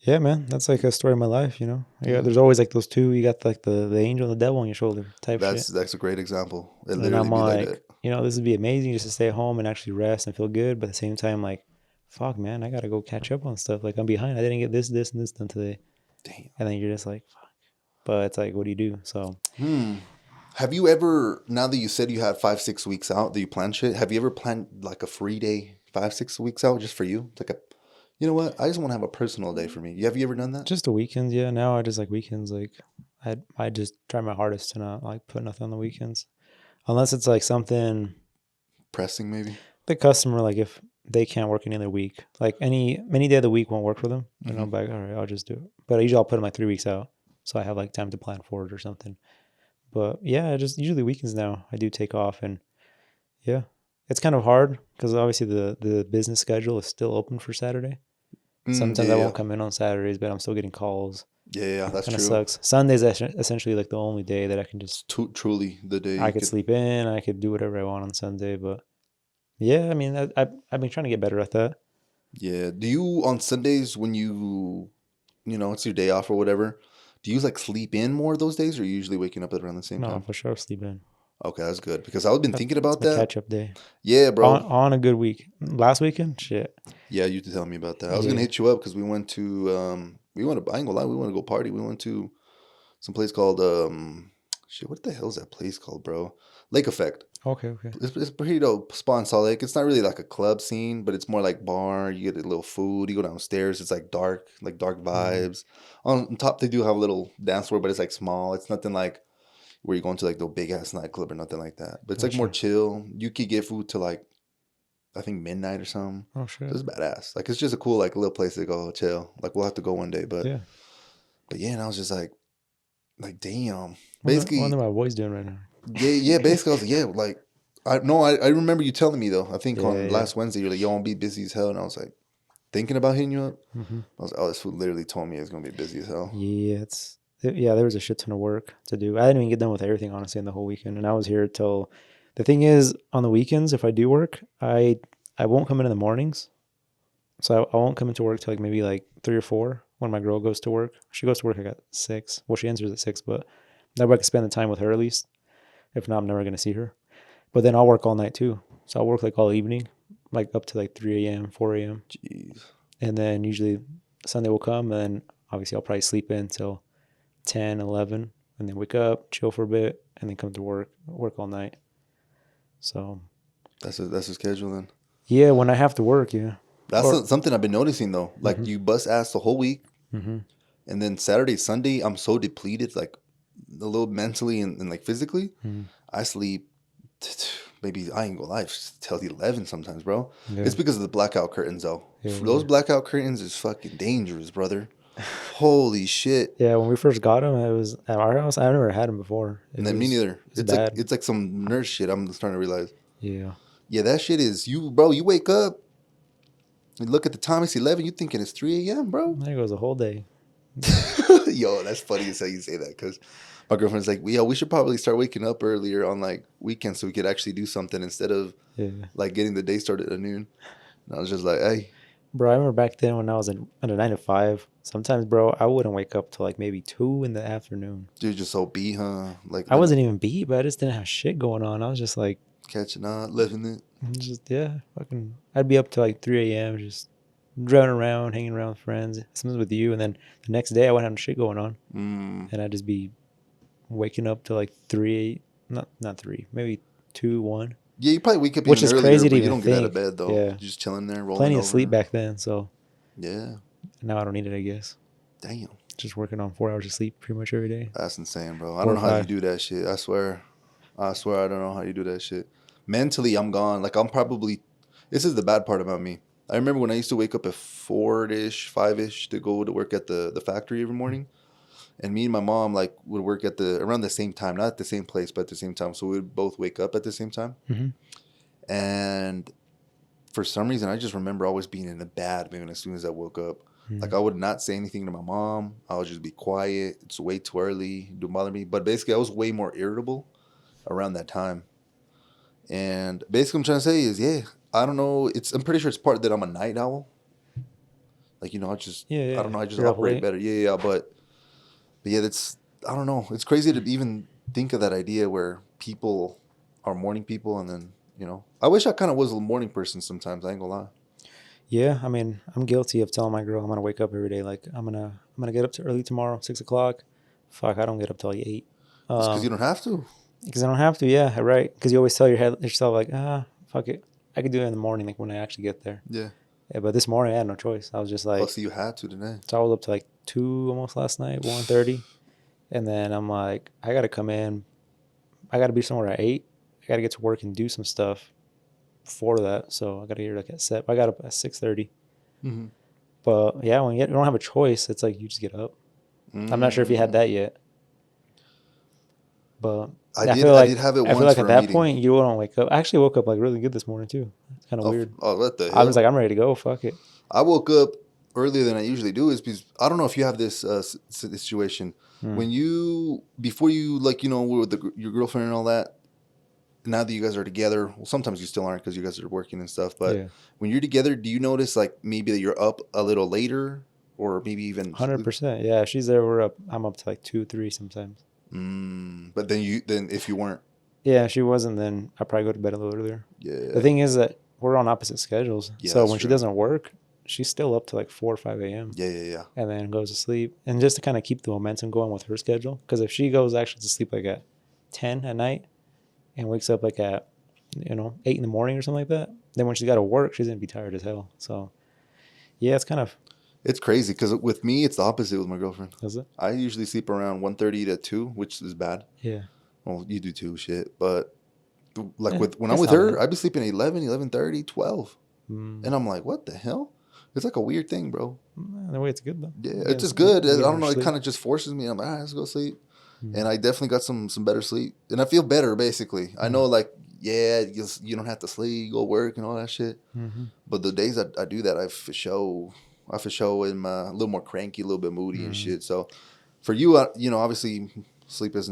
Yeah, man. That's like a story of my life, you know? Yeah, yeah. there's always like those two. You got like the angel and the devil on your shoulder type shit. That's a great example. It And literally I'm be like that. like, you know, this would be amazing just to stay home and actually rest and feel good. But at the same time, like, fuck, man, I got to go catch up on stuff. Like, I'm behind. I didn't get this, and this done today. Damn. And then you're just like, fuck. But it's like, what do you do? So, Have you ever, now that you said you had 5-6 weeks out that you plan shit, have you ever planned like a free day 5-6 weeks out just for you? It's like a, you know what? I just want to have a personal day for me. Have you ever done that? just the weekends. Yeah. Now I just like weekends. Like, I just try my hardest to not like put nothing on the weekends. Unless it's like something Pressing, maybe? the customer, like if they can't work any other week, like any day of the week won't work for them, and I'm like, all right, I'll just do it. But usually I'll put them like 3 weeks out, so I have like time to plan for it or something. But yeah, just usually weekends now I do take off, and yeah, it's kind of hard because obviously the business schedule is still open for Saturday. Sometimes I Yeah. won't come in on Saturdays, but I'm still getting calls. Yeah, that's Kind of true. sucks. Sunday's essentially like the only day that I can just Truly the day I you could could. sleep in, I could do whatever I want on Sunday. But yeah, I mean, I've been trying to get better at that. Yeah. Do you, on Sundays when you know, it's your day off or whatever, do you like sleep in more those days, or are you usually waking up at around the same No, time? for sure, sleep in. Okay, that's good because I've been thinking That's about my that. catch up day. Yeah, bro. On a good week. Last weekend, shit. Yeah, you to tell me about that. I was gonna Yeah. hit you up because we went to we went to, I ain't gonna lie, we want to go party. We went to some place called shit, what the hell is that place called, bro? Lake Effect. Okay. Okay. It's pretty dope spot in Salt Lake. It's not really like a club scene, but it's more like bar. You get a little food. You go downstairs. It's like dark Mm, vibes. On top, they do have a little dance floor, but it's like small. It's nothing like where you go into like the big ass nightclub or nothing like that. But it's like more gotcha. chill. You could get food to like I think midnight or something. Oh So shit. it's badass. Like it's just a cool like little place to go chill. Like we'll have to go one day, Yeah. but yeah, and I was just like damn. Wonder Basically, my boy's doing right now. yeah. Basically, I was like, yeah, like I no, I remember you telling me though. I think Yeah. on Yeah. last Wednesday you're like, yo, I'll be busy as hell, and I was like thinking about hitting you up. Hmm. I was like, oh, this fool literally told me it's gonna be busy as hell. Yeah. Yeah. There was a shit ton of work to do. I didn't even get done with everything honestly in the whole weekend, and I was here till. The thing is, on the weekends, if I do work, I won't come in the mornings. So I won't come into work till like maybe like 3 or 4 when my girl goes to work. She goes to work like at 6. Well, she enters at 6, but that way I can spend the time with her at least. If not, I'm never gonna see her. But then I'll work all night too. So I'll work like all evening, like up to like 3 a.m., 4 a.m. Jeez, And then usually Sunday will come, and then obviously I'll probably sleep in till 10, 11, and then wake up, chill for a bit, and then come to work all night. So that's a schedule then. yeah, when I have to work, yeah. That's Or something I've been noticing though. Like mm-hmm, you bust ass the whole week, mm-hmm, and then Saturday, Sunday, I'm so depleted, like a little mentally and like physically. mm-hmm. I sleep maybe I ain't gonna lie till 11 sometimes, bro. Yeah, It's because of the blackout curtains though. yeah, Those yeah. blackout curtains is fucking dangerous, brother. Holy shit. Yeah, when we first got him, it was at our house. I've never had him before. And then me neither. It was bad. It's like some nurse shit. I'm starting to realize. Yeah. Yeah, that shit is you, bro. You wake up, you look at the time. It's 11. You thinking it's 3 a.m., bro? There goes a whole day. Yo, that's funny as how you say that because my girlfriend's like, we should probably start waking up earlier on like weekends so we could actually do something instead of Yeah. like getting the day started at noon. And I was just like, hey, Bro, I remember back then when I was in at a 9 to 5. Sometimes, bro, I wouldn't wake up till like maybe 2 in the afternoon. dude, just so beat, huh? Like I wasn't even beat, but I just didn't have shit going on. I was just like, catching on, living it. just yeah, fucking. I'd be up till like 3 a.m. just driving around, hanging around with friends. Sometimes with you, and then the next day I wouldn't have shit going on, Mm. and I'd just be waking up to like 3, not 3, maybe 2, 1. Yeah, you probably wake up Which even is earlier, crazy to but you even don't get out of think. bed though. Yeah. You're just chilling there, rolling Plenty of sleep over. back then, so Yeah, now I don't need it, I guess. damn, Just working on 4 hours of sleep pretty much every day. that's insane, bro. I 4 don't or know how you 5. do that shit. I swear, I don't know how you do that shit. Mentally, I'm gone. Like I'm probably. This is the bad part about me. I remember when I used to wake up at 4-ish, 5-ish to go to work at the factory every morning. And me and my mom like would work at the around the same time, not at the same place, but at the same time. So we would both wake up at the same time. Mm-hmm. And for some reason, I just remember always being in a bad mood as soon as I woke up. Like, Mm. I would not say anything to my mom. I would just be quiet. It's way too early. Don't bother me. But basically, I was way more irritable around that time. And basically, what I'm trying to say is, yeah, I don't know. I'm pretty sure it's part that I'm a night owl. Like, Yeah, I yeah. don't know. I just You're up operate late. better. Yeah, yeah. But yeah, I don't know. It's crazy to even think of that idea where people are morning people, and then, I wish I kind of was a morning person sometimes. I ain't gonna lie. Yeah, I mean, I'm guilty of telling my girl I'm gonna wake up every day. Like I'm gonna get up to early tomorrow, 6 o'clock. Fuck, I don't get up till like 8. Just because you don't have to. Because I don't have to. Yeah, right. Because you always tell yourself like, fuck it, I could do it in the morning, like when I actually get there. Yeah. Yeah, but this morning I had no choice. I was just Oh, like, so you had to today. so I was up to like 2 almost last night, 1:30, and then I'm like, I gotta come in. I gotta be somewhere at 8. I gotta get to work and do some stuff before that. So I gotta get here like at 7. I got up at 6:30. Mm-hmm. But yeah, when you don't have a choice, it's like you just get up. I'm not sure if you had Mm. that yet, but I I did. feel I like did have it I feel once like for at a that meeting. point you don't wake up. I actually woke up like really good this morning too. It's kind of weird. Oh, what the I was hell? like, I'm ready to go. Fuck it. I woke up earlier than I usually do. Is because I don't know if you have this situation Hmm. when before you like were with your girlfriend and all that. Now that you guys are together, well, sometimes you still aren't because you guys are working and stuff. But Yeah, when you're together, do you notice like maybe that you're up a little later, or maybe even? 100%. Yeah, if she's there, we're up. I'm up to like 2, 3 sometimes. But then if you weren't, Yeah, if she wasn't, then I'd probably go to bed a little earlier. The yeah, thing is that we're on opposite schedules. yeah, So that's when she true. doesn't work, she's still up to like 4 or 5 a.m. Yeah, yeah, yeah. and then goes to sleep. And just to kind of keep the momentum going with her schedule, because if she goes actually to sleep like at 10 at night and wakes up like at 8 in the morning or something like that, then when she's got to work, she's gonna be tired as hell. So yeah, it's kind of It's crazy because with me, it's the opposite with my girlfriend. is it? I usually sleep around 1:30 to 2, which is bad. Yeah. Well, you do too, shit. But like when I'm It's with not her, bad. I'd be sleeping at 11, 11:30, 12. Mm. And I'm like, what the hell? It's like a weird thing, bro. In a way, it's good though. Yeah, You it's guys just good. I getting don't her know. It sleep. kind of just forces me. I'm like, all right, let's go sleep. Mm. And I definitely got some better sleep. And I feel better, basically. I know, like, yeah, you don't have to sleep, go work and all that shit. Mm-hmm. But the days I do that, I for sure am a little more cranky, a little bit moody and Mm. shit. So for you, obviously sleep is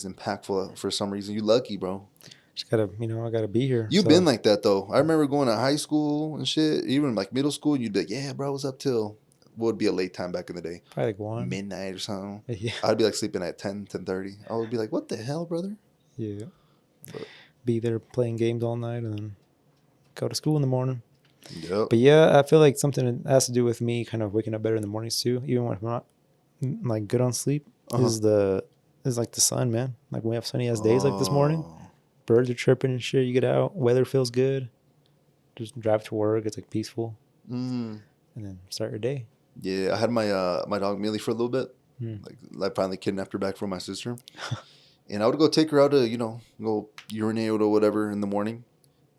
impactful for some reason. You lucky, bro. Just gotta, I gotta be here. You've been So like that though. I remember going to high school and shit, even like middle school. And you'd be like, yeah, bro, I was up till what would be a late time back in the day, probably like 1. midnight or something. Yeah. I'd be like sleeping at 10, 10:30. I would be like, what the hell, brother? Yeah. But, Be there playing games all night and then go to school in the morning. yep. But yeah, I feel like something that has to do with me kind of waking up better in the mornings too, even when I'm not like good on sleep, Uh-huh. is like the sun, man. Like when we have sunny ass days like this morning, Oh. birds are chirping and shit. You get out, weather feels good. Just drive to work. It's like peaceful, Mm. and then start your day. Yeah, I had my dog Millie for a little bit. Hmm. Like I finally kidnapped her back from my sister, and I would go take her out to go urinate or whatever in the morning,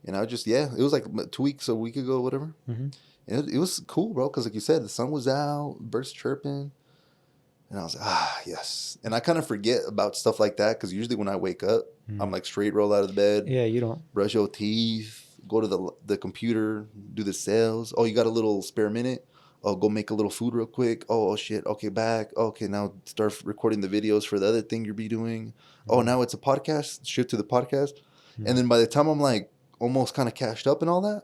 and I would just it was like 2 weeks a week ago, whatever. Mm-hmm. And it was cool, bro, because like you said, the sun was out, birds chirping, and I was like, yes. And I kind of forget about stuff like that because usually when I wake up, I'm like straight roll out of the bed, Yeah, you don't. brush your teeth, go to the computer, do the sales. Oh, you got a little spare minute? Oh, go make a little food real quick. Oh shit. Okay, back. Okay, now start recording the videos for the other thing you'll be doing. Oh, now it's a podcast. Shift to the podcast. And then by the time I'm like almost kind of cashed up and all that,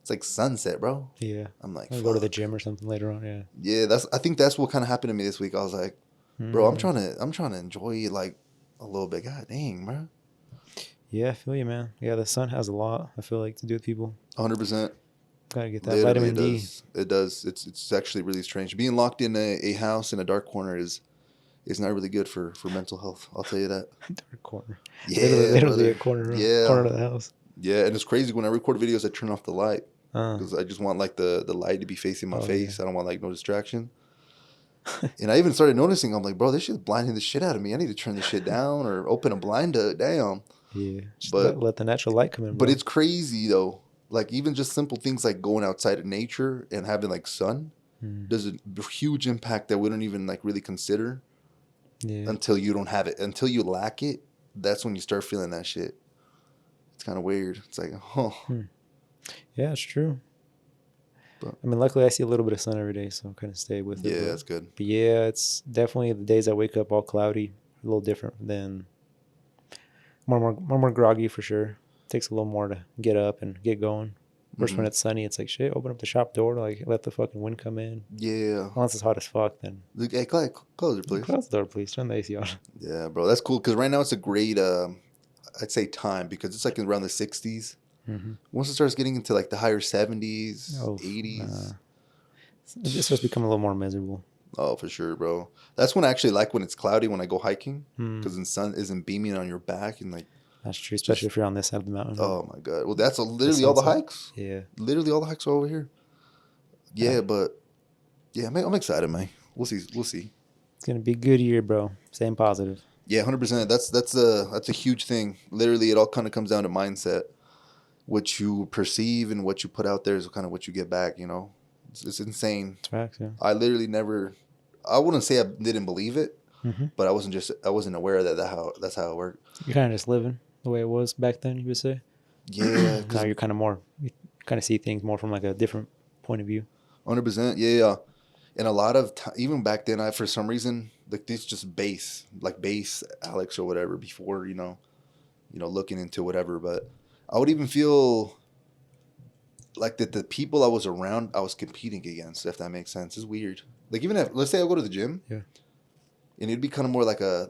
it's like sunset, bro. Yeah, I'm like, I'll go to the fuck. gym or something later on. Yeah. Yeah, I think that's what kind of happened to me this week. I was like, bro, I'm Mm. trying to enjoy it like a little bit. God dang, bro. Yeah, I feel you, man. Yeah, the sun has a lot. I feel like to do with people. 100%. Gotta get that Literally, vitamin it D. does. It does. It's actually really strange. Being locked in a house in a dark corner is not really good for mental health. I'll tell you that. Dark corner. Yeah, Literally a brother. corner Yeah, of the house. yeah. And it's crazy when I record videos, I turn off the light Uh, because I just want like the light to be facing my oh yeah. face. I don't want like no distraction. And I even started noticing. I'm like, bro, this shit's blinding the shit out of me. I need to turn this shit down or open a blind. Damn. Yeah. Just But let the natural light come in, but bro. it's crazy though. Like even just simple things like going outside of nature and having like sun Mm. does a huge impact that we don't even like really consider Yeah. until you don't have it. Until you lack it, that's when you start feeling that shit. It's kind of weird. It's like, oh, Hmm. Yeah, it's true. But I mean, luckily I see a little bit of sun every day, so I kind of stay with it. yeah, that's good. But yeah, it's definitely the days I wake up all cloudy, a little different than more groggy for sure. Takes a little more to get up and get going. First, when it's sunny, it's like shit. Open up the shop door, like let the fucking wind come in. Yeah. Once it's hot as fuck, then Hey, close it, please. close the door, please. Turn the AC on. Yeah, bro, that's cool. Because right now it's a great, I'd say time because it's like around the 60s. Mm-hmm. Once it starts getting into like the higher 70s, Oh, 80s. It just starts becoming a little more miserable. Oh, for sure, bro. That's when I actually like when it's cloudy when I go hiking because Mm. the sun isn't beaming on your back and like. That's true, especially Just if you're on this side of the mountain. oh my god. Well, that's The literally all the sunset. hikes. Yeah. Literally all the hikes are over here. Yeah, but yeah, I'm excited, man. We'll see. We'll see. It's gonna be a good year, bro. Staying positive. Yeah, 100%. That's a huge thing. Literally, it all kind of comes down to mindset. What you perceive and what you put out there is kind of what you get back. You know, it's insane. It's facts, yeah. I literally never. I wouldn't say I didn't believe it, Mm-hmm. but I wasn't aware that that's how it worked. You're kind of just living the way it was back then, you would say. Yeah, Now you're kind of more, you kind of see things more from like a different point of view. 100%. Yeah. And a lot of even back then, I for some reason like this just base Alex or whatever before looking into whatever. But I would even feel like that the people I was around, I was competing against. If that makes sense, it's weird. Like even if let's say I go to the gym, Yeah. and it'd be kind of more like a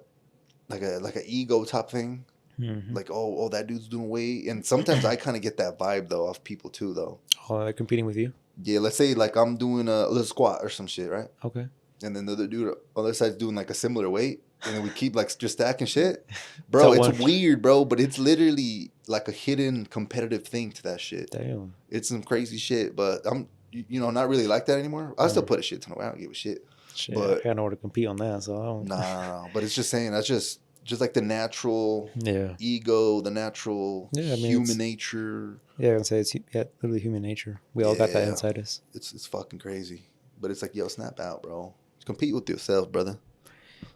ego type thing. Mm-hmm. Like oh that dude's doing weight, and sometimes I kind of get that vibe though off people too though. Oh, they're competing with you? Yeah, let's say like I'm doing a little squat or some shit, right? Okay. And then the other dude on the other side's doing like a similar weight, and then we keep like just stacking shit. Bro, it's weird, bro, but it's literally like a hidden competitive thing to that shit. Damn. It's some crazy shit, but I'm not really like that anymore. I still put a shit ton away. I don't give a shit. Shit, But I got nowhere to compete on that, so I don't. nah. But it's just saying that's just like the natural Yeah. ego, the natural human nature. Yeah, I can say it's literally human nature. We all got that inside us. It's fucking crazy. But it's like, yo, snap out, bro. Compete with yourself, brother.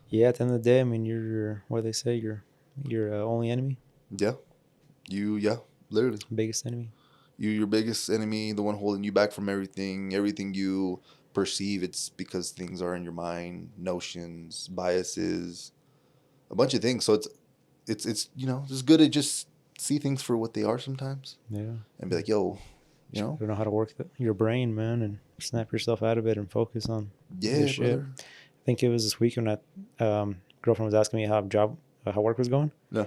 Yeah, at the end of the day, I mean, you're what do they say? Your only enemy. Yeah. Literally. Biggest enemy. Your biggest enemy, the one holding you back from everything. Everything you perceive, it's because things are in your mind, notions, biases, a bunch of things. So it's just good to just see things for what they are sometimes. Yeah. And be like, yo, I don't know how to work your brain, man, and snap yourself out of it and focus on this shit. I think it was this week when girlfriend was asking me how work was going. Yeah.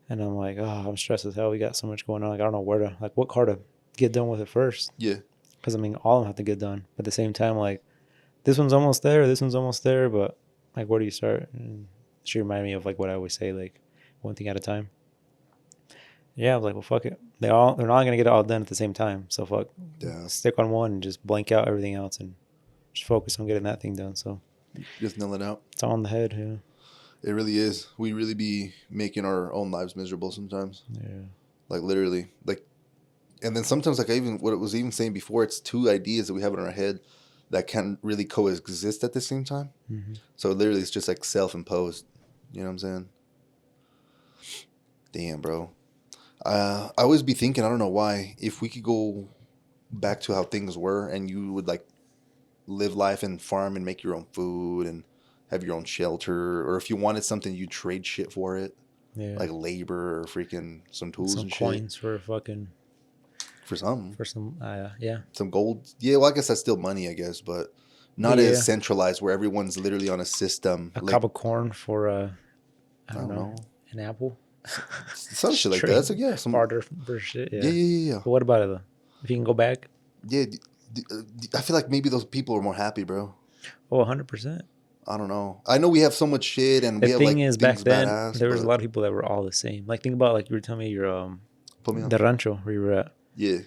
And I'm like, oh, I'm stressed as hell. We got so much going on. Like, I don't know what car to get done with it first. Yeah. Because, I mean, all of them have to get done. But at the same time, like, this one's almost there, but, like, where do you start? And she reminded me of, like, what I always say, like, one thing at a time. Yeah, I was like, well, fuck it. They're not going to get it all done at the same time. So, fuck. Yeah. Stick on one and just blank out everything else and just focus on getting that thing done. So, just nail it out. It's on the head, yeah. It really is. We really be making our own lives miserable sometimes. Yeah. Like literally. Like, and then sometimes like what it was even saying before, it's two ideas that we have in our head that can't really coexist at the same time. Mm-hmm. So literally it's just like self-imposed. You know what I'm saying? Damn, bro. I always be thinking, I don't know why, if we could go back to how things were and you would like live life and farm and make your own food and have your own shelter, or if you wanted something, you trade shit for it. Yeah. Like labor or freaking some tools some and coins shit. for fucking. For something. For some, yeah. Some gold. Yeah, well, I guess that's still money, I guess, but not as centralized where everyone's literally on a system. A cob of corn for, I don't know, an apple. Some shit like that. That's like, yeah. Some barter for shit, yeah. Yeah. But what about it, though? If you can go back? Yeah. I feel like maybe those people are more happy, bro. Oh, 100%. I don't know. I know we have so much shit, and the we have thing like is, back then badass, there was a lot of people that were all the same. Like think about like you were telling me your the rancho where you were at. Yeah.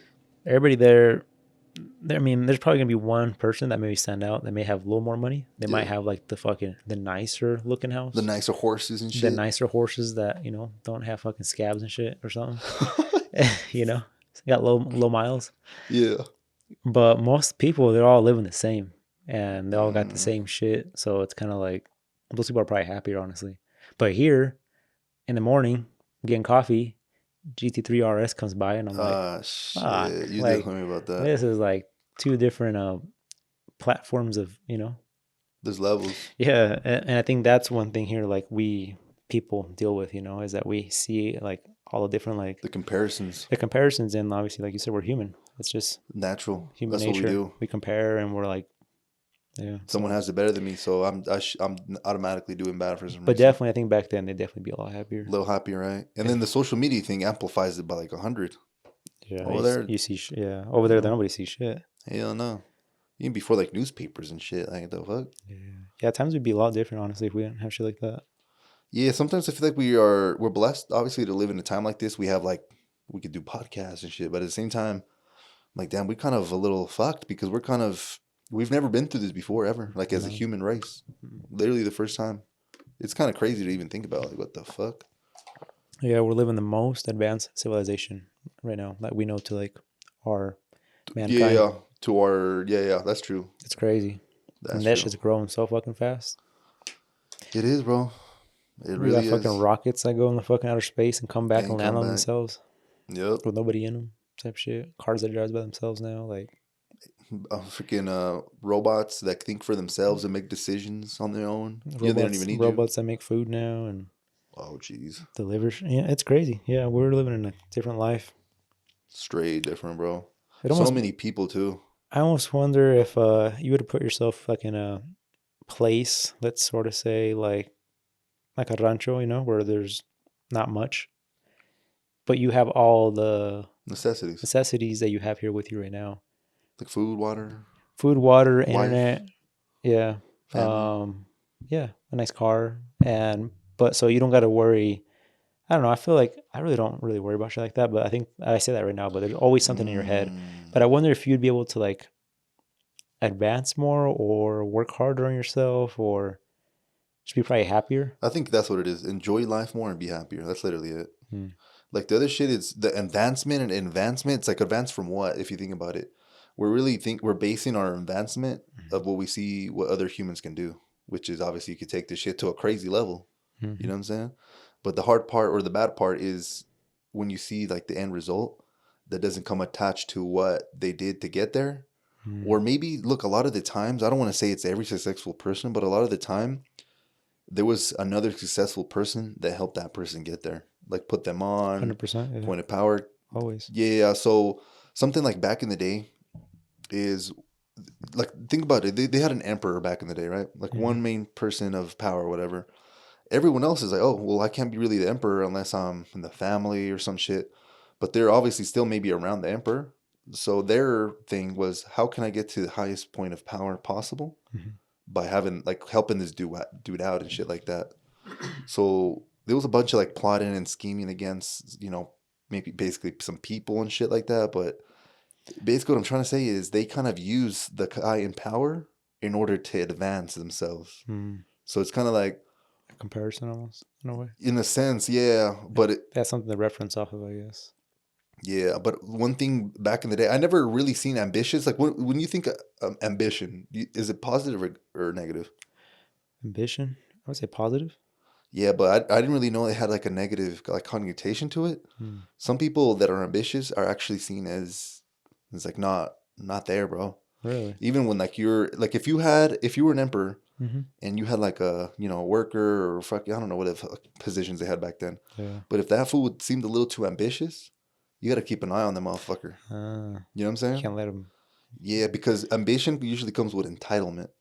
Everybody there. I mean, there's probably gonna be one person that maybe stand out. That may have a little more money. They might have like the nicer looking house, the nicer horses and shit. The nicer horses that don't have fucking scabs and shit or something. Got low miles. Yeah. But most people, they're all living the same. And they all got the same shit. So it's kind of like, those people are probably happier, honestly. But here, in the morning, getting coffee, GT3 RS comes by, and I'm like, fuck, Shit. You did like tell me about that. this is like two different platforms of, you know. There's levels. Yeah, and I think that's one thing here, like we people deal with, you know, is that we see like all the different like The comparisons. the comparisons, and obviously, like you said, we're human. It's just Natural. human That's what we nature. do. We compare, and we're like, yeah. Someone So, has it better than me, so I'm automatically doing bad for some but reason. definitely, I think back then they'd definitely be a lot A happier. little happy, right? And Yeah, then the social media thing amplifies it by like 100. yeah. Over there, You see, yeah, over you there, know, nobody sees shit. hell no. Even before like newspapers and shit, like the fuck. Yeah, yeah. Times would be a lot different, honestly, if we didn't have shit like that. Yeah, sometimes I feel like we're blessed, obviously, to live in a time like this. We have like we could do podcasts and shit, but at the same time, like damn, we kind of a little fucked because we've never been through this before ever, like as a No. human race. Literally the first time. It's kind of crazy to even think about. Like what the fuck? Yeah, we're living the most advanced civilization right now that we know to like our mankind. Yeah, to our yeah, that's true. It's crazy. That's And that true. shit's growing so fucking fast. It is, bro. It We got really fucking is. rockets that go in the fucking outer space and come back and And land come on back. themselves Yep. with nobody in them. Type shit. Cars that drives by themselves now. Like Freaking robots that think for themselves and make decisions on their own. Yeah, they don't even need you. robots that make food now and Oh, jeez. deliver. Yeah, it's crazy. Yeah, we're living in a different life. Straight different, bro. It So almost. many people too. I almost wonder if you would have put yourself like in a place, let's sort of say like a rancho, you know, where there's not much, but you have all the Necessities necessities that you have here with you right now: like food, water, food, water, wife, internet. Yeah, family. yeah, a nice car, and but so you don't got to worry. I don't know. I feel like I really don't really worry about shit like that, but I think I say that right now. But there's always something in your head. But Mm. I wonder if you'd be able to like advance more or work harder on yourself or just be probably happier. I think that's what it is. Enjoy life more and be happier. That's literally it. Hmm. Like the other shit is the advancement and advancement. It's like advance from what? If you think about it, we're basing our advancement of what we see what other humans can do, which is obviously you could take this shit to a crazy level. You Mm-hmm. know what I'm saying? But the hard part or the bad part is when you see like the end result that doesn't come attached to what they did to get there. Or maybe look, a lot of the times, I don't want to say it's every successful person, but a lot of the time there was another successful person that helped that person get there. Like put them on, 100%. Yeah. point of power. Always. Yeah, so something like back in the day is like think about it. They had an emperor back in the day, right? Like Mm-hmm. one main person of power or whatever. Everyone else is like, oh, well, I can't be really the emperor unless I'm in the family or some shit. But they're obviously still maybe around the emperor. So their thing was, how can I get to the highest point of power possible Mm-hmm. by having like helping this dude out and shit like that. So there was a bunch of like plotting and scheming against, maybe basically some people and shit like that. But basically, what I'm trying to say is they kind of use the guy in power in order to advance themselves. Mm. So it's kind of like, A comparison almost in a way. in a sense, yeah, but That's something to reference off of, I guess. yeah, but one thing back in the day, I never really seen ambitious. Like when you think ambition, is it positive or negative? Ambition. I would say positive. Yeah, but I didn't really know it had like a negative like connotation to it. Mm. Some people that are ambitious are actually seen as like not there, bro. Really? Even when like you're like if you were an emperor Mm-hmm. and you had like a worker or fuck I don't know what positions they had back then. Yeah. But if that fool seemed a little too ambitious, you got to keep an eye on that motherfucker. You know what I'm saying? Can't let them. Yeah, because ambition usually comes with entitlement,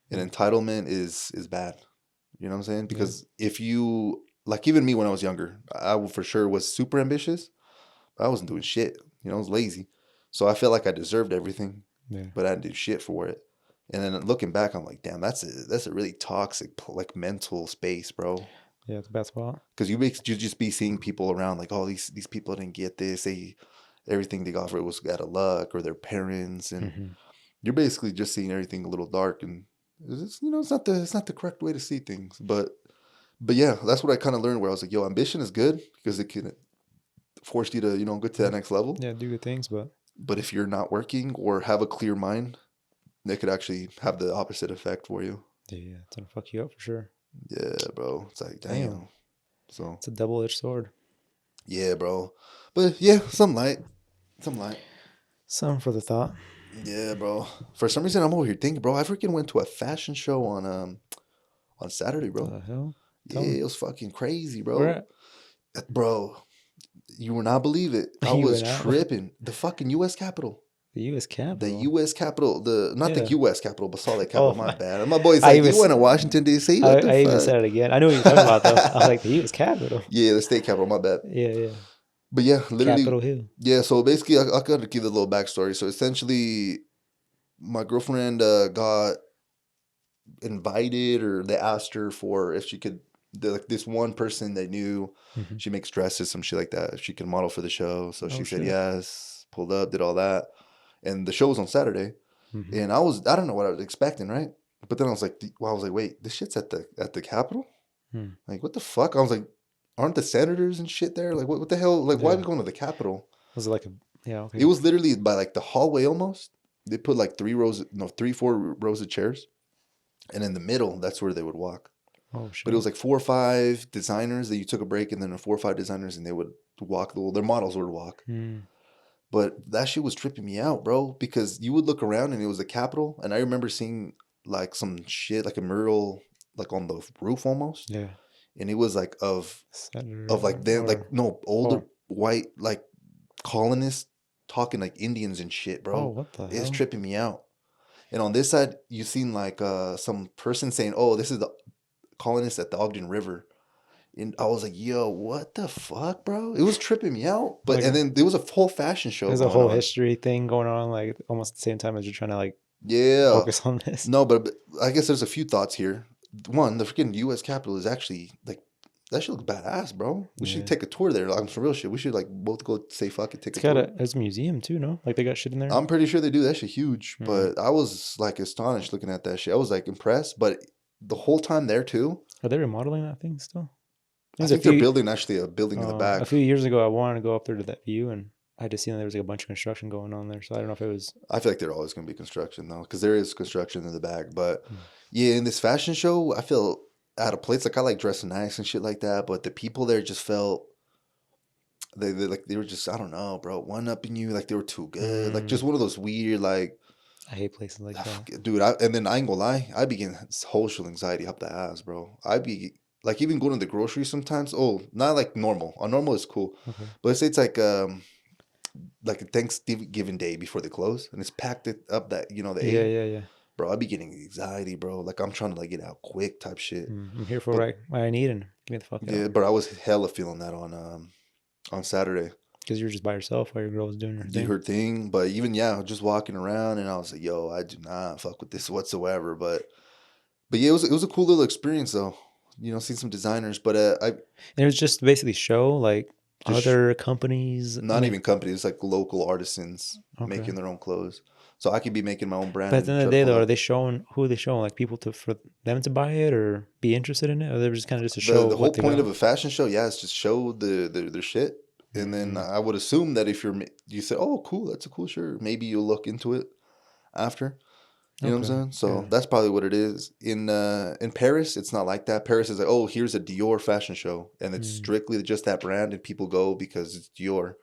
and entitlement is bad. You know what I'm saying? Yeah. Because if you like, even me when I was younger, for sure was super ambitious. I wasn't doing shit. I was lazy, so I felt like I deserved everything, Yeah. but I didn't do shit for it. And then looking back, I'm like, damn, that's a really toxic like mental space, bro. Yeah. It's a bad spot. Because you just be seeing people around like, oh, these people didn't get this. Everything they got for it was out of luck or their parents, and Mm-hmm. you're basically just seeing everything a little dark, and it's not the correct way to see things. But yeah, that's what I kind of learned where I was like, yo, ambition is good because it can force you to get to that next level. Yeah. Do good things, but But if you're not working or have a clear mind, it could actually have the opposite effect for you. yeah, it's gonna fuck you up for sure. Yeah, bro. It's like, Damn. damn. So It's a double-edged sword. Yeah, bro. But yeah, some light. Some light. Some for the thought. Yeah, bro. For some reason, I'm over here thinking, bro. I freaking went to a fashion show on Saturday, bro. The hell? Tell me. Yeah, it was fucking crazy, Where bro. at? Bro, you will not believe it. I You was went out? tripping. The fucking U.S. Capitol. The U.S. The Capitol. U.S. Capitol. The not the Yeah. U.S. Capitol, but Salt Lake Oh Capitol. My my! bad. My boy's I like, even you went to Washington D.C. What the I even fuck? said it again. I know what you're talking about though. I was like the U.S. Capitol. Yeah, the state capitol. My bad. Yeah, yeah. But yeah, literally. Capitol Hill. Yeah. So basically, I gotta give a little backstory. So essentially, my girlfriend got invited, or they asked her for if she could. Like this one person they knew, Mm-hmm. she makes dresses, some shit like that. If she could model for the show, so she Oh said shit. yes. Pulled up, did all that, and the show was on Saturday. Mm-hmm. And I don't know what I was expecting, right? But then I was like, well, I was like, wait, this shit's at the Capitol? Hmm. Like, what the fuck? I was like, aren't the senators and shit there? Like, what the hell? Like, why are Yeah. we going to the Capitol? Was it like a? Yeah. It Okay. was literally by like the hallway almost. They put like three, four rows of chairs, and in the middle, that's where they would walk. Oh But it shit. was like 4 or 5 designers that you took a break, and then 4 or 5 designers, and they would walk. Their models would walk. Hmm. But that shit was tripping me out, bro, because you would look around and it was the Capitol, and I remember seeing like some shit, like a mural, like on the roof almost, Yeah. and it was like of Senator like them, or like no older oh white like colonists talking like Indians and shit, oh bro. what the It's hell? tripping me out. And on this side, you seen like some person saying, "Oh, this is the colonists at the Ogden River." And I was like, "Yo, what the fuck, bro?" It was tripping me out. But Like and then there was a full fashion show there's a going whole on. history thing going on, like almost at the same time as you're trying to like Yeah. focus on this. No, but I guess there's a few thoughts here. One, the freaking U.S. Capitol is actually like that shit looks badass, bro. We should Yeah. take a tour there. Like, some real shit. We should like both go say fuck it, take It's a got tour. there's a museum too, no? Like they got shit in there. I'm pretty sure they do. That shit huge. Mm. But I was like astonished looking at that shit. I was like impressed. But the whole time there too, Are they remodeling that thing still? It I was a think they're few building actually a building in the a back. few years ago. I wanted to go up there to that view, and I just seen that there was like a bunch of construction going on there. So I don't know if it was. I feel like there's always going to be construction though, because there is construction in the back. But Hmm. yeah, in this fashion show, I feel out of place. Like I like dressing nice and shit like that, but the people there just felt they were just, I don't know, bro, one upping you, like they were too good, like just one of those weird like I hate places like that. dude. And then I ain't gonna lie, I begin social anxiety up the ass, bro. I be like even going to the grocery sometimes. Oh, not like normal. On normal is cool, Okay. but let's say it's like a Thanksgiving day before they close, and it's packed it up that the Yeah, 8. yeah, yeah. Bro, I be getting anxiety, bro. Like I'm trying to like get out quick type shit. I'm here for But what I need, and get me the fuck yeah, out. but I was hella feeling that on Saturday. Because you're just by yourself while your girl was doing her Do thing. her thing. But even just walking around, and I was like, yo, I do not fuck with this whatsoever. But yeah, it was a cool little experience though. Seeing some designers, but And it was just basically show like just other companies. not even companies, like local artisans Okay. making their own clothes. So I could be making my own brand But at the and end of try the to day, pull though, are up. they showing who are they showing? Like people for them to buy it or be interested in it, or they're just kind of just to show The whole what they point got? of a fashion show, yeah, is just show their shit. And then Mm, I would assume that if you say, oh, cool, that's a cool shirt, maybe you'll look into it after. You know what okay. I'm saying? So Yeah. that's probably what it is. In Paris, it's not like that. Paris is like, oh, here's a Dior fashion show, and it's Mm, strictly just that brand, and people go because it's Dior.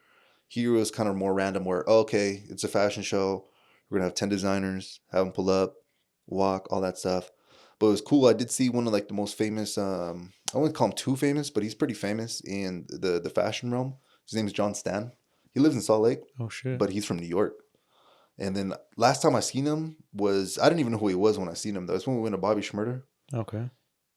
Here it was kind of more random, where okay, it's a fashion show. We're gonna have 10 designers, have them pull up, walk, all that stuff. But it was cool. I did see one of like the most famous. I wouldn't call him too famous, but he's pretty famous in the fashion realm. His name is John Stan. He lives in Salt Lake, oh shit. but he's from New York. And then last time I seen him was, I didn't even know who he was when I seen him though. It's when we went to Bobby Schmurder. Okay.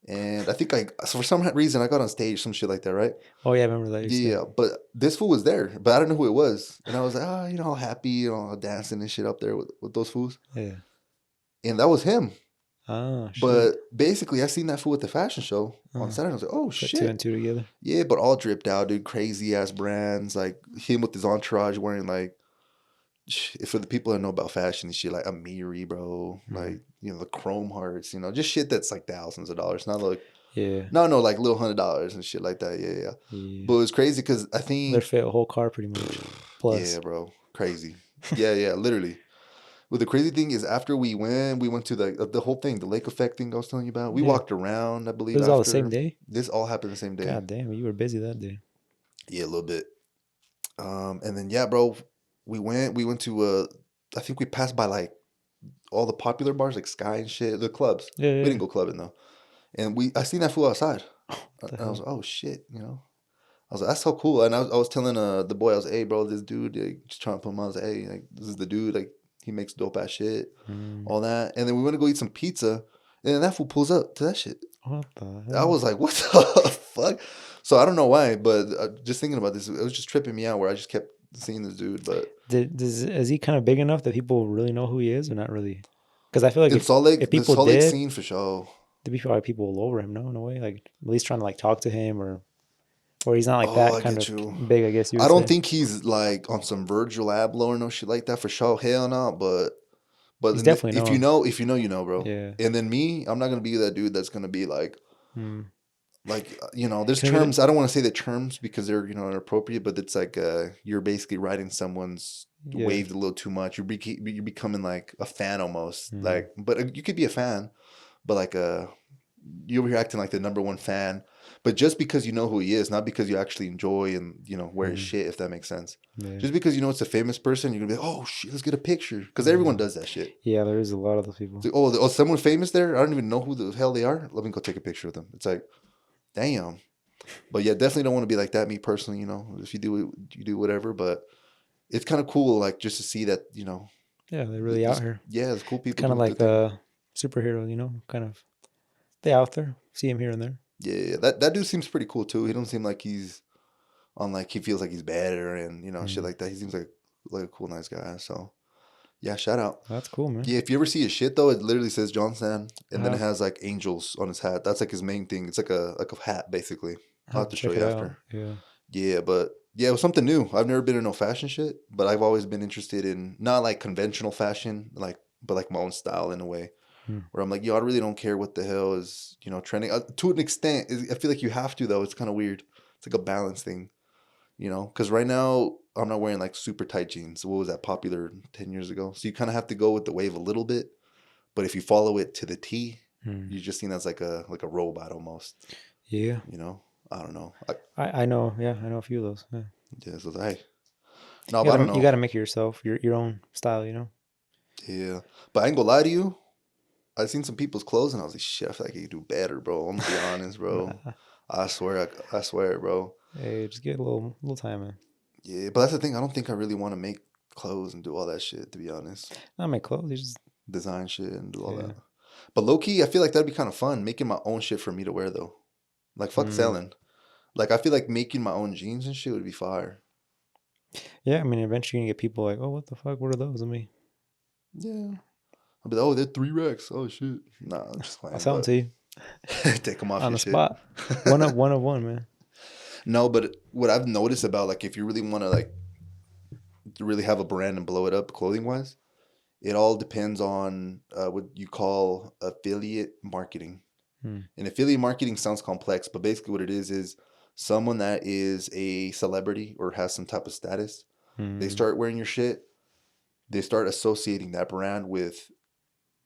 And I think so for some reason I got on stage, some shit like that, right? Oh yeah, I remember that you said. Yeah, but this fool was there, but I don't know who it was. And I was like, all happy, dancing and shit up there with those fools. Yeah. And that was him. Oh shit. But basically, I seen that fool at the fashion show on Uh, Saturday. I was like, oh Put two shit. and two together. Yeah, but all dripped out, dude. Crazy ass brands. Like him with his entourage wearing like, for the people that know about fashion and shit, like Amiri, bro. Mhm. Like, the chrome hearts, just shit that's like thousands of dollars. Not like, Yeah. no, like little $100 and shit like that. Yeah, yeah. Yeah. But it was crazy because I Their think, fit a whole car pretty much. Plus. yeah, bro. Crazy. Yeah, literally. But the crazy thing is, after we went to the whole thing, the lake effect thing I was telling you about. We Yeah. walked around, I It believe, was all the same day. This all happened the same day. God damn, you were busy that day. Yeah, a little bit. And then yeah, bro, we went to I think we passed by like all the popular bars like Sky and shit, the clubs. Yeah, We yeah. didn't go clubbing though. And I seen that fool outside. What the And I was hell? like, oh shit, you know. I was like, that's so cool. And I was telling the boy, I was, hey, bro, this dude, like, just trying to put him on. I was like, hey, like, this is the dude, like, he makes dope ass shit, Mm. all that. And then we went to go eat some pizza, and then that fool pulls up to that shit. What the I hell? was like, what the fuck? So I don't know why, but just thinking about this, it was just tripping me out where I just kept seeing this dude. But Is he kind of big enough that people really know who he is, or not really? Because I feel like in if the people Salt Lake did, scene for sure. there'd be probably people all over him. No, in a way, like at least trying to like talk to him, or he's not like Oh, that I kind get of you. big. I guess you I would don't say think he's like on some Virgil Abloh or no shit like that for sure. Hell no. But he's then definitely known. if you know, you know, bro. Yeah. And then me, I'm not gonna be that dude that's gonna be Mm. there's Can I get it? terms. I don't want to say the terms because they're inappropriate, but it's like you're basically riding someone's Yeah. wave a little too much. You're becoming like a fan almost. Mm. Like, but you could be a fan, but like you over here acting like the number one fan. But just because you know who he is, not because you actually enjoy and wear his Mm. shit, if that makes sense. Yeah. Just because you know it's a famous person, you're gonna be like, oh shit, let's get a picture because everyone Yeah. does that shit. Yeah. There is a lot of those people. It's like, oh, someone famous there. I don't even know who the hell they are. Let me go take a picture of them. It's like, damn. But yeah, definitely don't want to be like that. Me personally, if you do it, you do whatever. But it's kind of cool, like just to see that, Yeah, they're really out here. yeah, there's cool It's people kind of doing good like things. a superhero, kind of. They out there. See him here and there. Yeah, that dude seems pretty cool too. He don't seem like he's on like he feels like he's better and shit Mm. like that. He seems like a cool, nice guy. So yeah, shout out. That's cool, man. Yeah, if you ever see his shit though, it literally says John Stan, I and then it have, has like angels on his hat. That's like his main thing. It's like a hat basically. I I'll have have to to show check you it out. after. Yeah. Yeah, but yeah, it was something new. I've never been in no fashion shit, but I've always been interested in not like conventional fashion, but like my own style in a way. Mm. Where I'm like, yo, I really don't care what the hell is trending. To an extent, I feel like you have to though. It's kind of weird. It's like a balance thing, because right now I'm not wearing like super tight jeans. What was that popular 10 years ago? So you kind of have to go with the wave a little bit, but if you follow it to the T, Mm. you're just seen as like a robot almost. Yeah. You know, I don't know. I know. Yeah, I know a few of those. Yeah. Yeah, so hey, no, but I don't You know. gotta make it yourself, your own style. Yeah, but I ain't gonna lie to you. I seen some people's clothes and I was like, shit, I feel like I could do better, bro. I'm gonna be honest, bro. Nah. I swear, bro. Hey, just get a little time, man. Yeah, but that's the thing. I don't think I really want to make clothes and do all that shit, to be honest. Not make clothes. You just Design shit and do all yeah. that. But low key, I feel like that'd be kind of fun making my own shit for me to wear though. Like fuck Mm. selling. Like I feel like making my own jeans and shit would be fire. Yeah. I mean, eventually you can get people like, oh, what the fuck? What are those? I mean, Yeah. I'll be like, oh, they're 3 racks. Oh shit. Nah, I'm just I'll playing. sell them But to you take them off on your the shit. spot. One, man. No, but what I've noticed about like if you really want to like really have a brand and blow it up clothing wise, it all depends on what you call affiliate marketing. Mm. And affiliate marketing sounds complex, but basically what it is someone that is a celebrity or has some type of status, they Mm. start wearing your shit, they start associating that brand with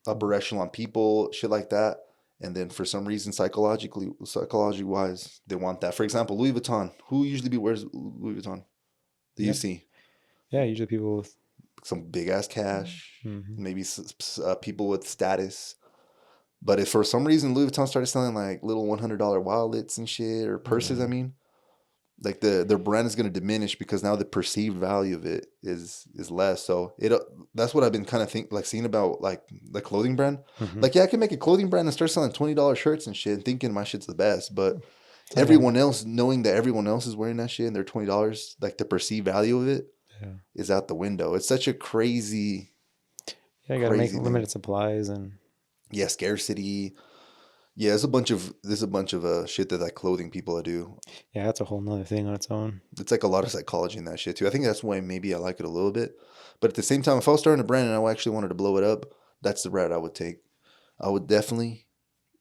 upper echelon people, shit like that. And then for some reason, psychology wise, they want that. For example, Louis Vuitton. Who usually wears Louis Vuitton? Do you Yeah. see Yeah. Usually people with. some big ass cash? Mm-hmm. Maybe people with status. But if for some reason Louis Vuitton started selling like little $100 wallets and shit or purses, I Yeah. mean, like their brand is going to diminish because now the perceived value of it is less. So that's what I've been kind of seeing about like the clothing brand. Mm-hmm. Like yeah, I can make a clothing brand and start selling $20 shirts and shit and thinking my shit's the best, but It's not gonna. everyone else knowing that everyone else is wearing that shit and they're $20, like the perceived value of it Yeah. is out the window. It's such a Yeah. You gotta make crazy limited thing. supplies and. Yeah, scarcity. Yeah, there's a bunch of shit that like clothing people do. Yeah, that's a whole nother thing on its own. It's like a lot of psychology in that shit too. I think that's why maybe I like it a little bit. But at the same time, if I was starting a brand and I actually wanted to blow it up, that's the route I would take. I would definitely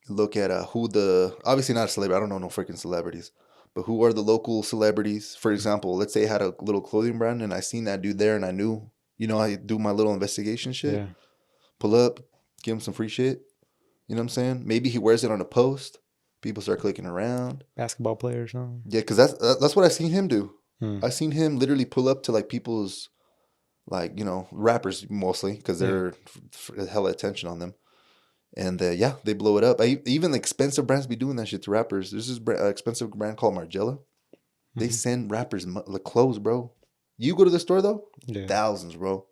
look at obviously not a celebrity. I don't know no freaking celebrities, but who are the local celebrities? For example, let's say I had a little clothing brand and I seen that dude there and I knew, I do my little investigation shit, Yeah. pull up, give him some free shit. You know what I'm saying? Maybe he wears it on a post. People start clicking around. Basketball player or something. Yeah, because that's what I've seen him do. Hmm. I've seen him literally pull up to like people's, like, you know, rappers mostly, because they're hella attention on them. And yeah, they blow it up. Even expensive brands be doing that shit to rappers. There's this expensive brand called Margiela. They send rappers like clothes, bro. You go to the store though, thousands, bro.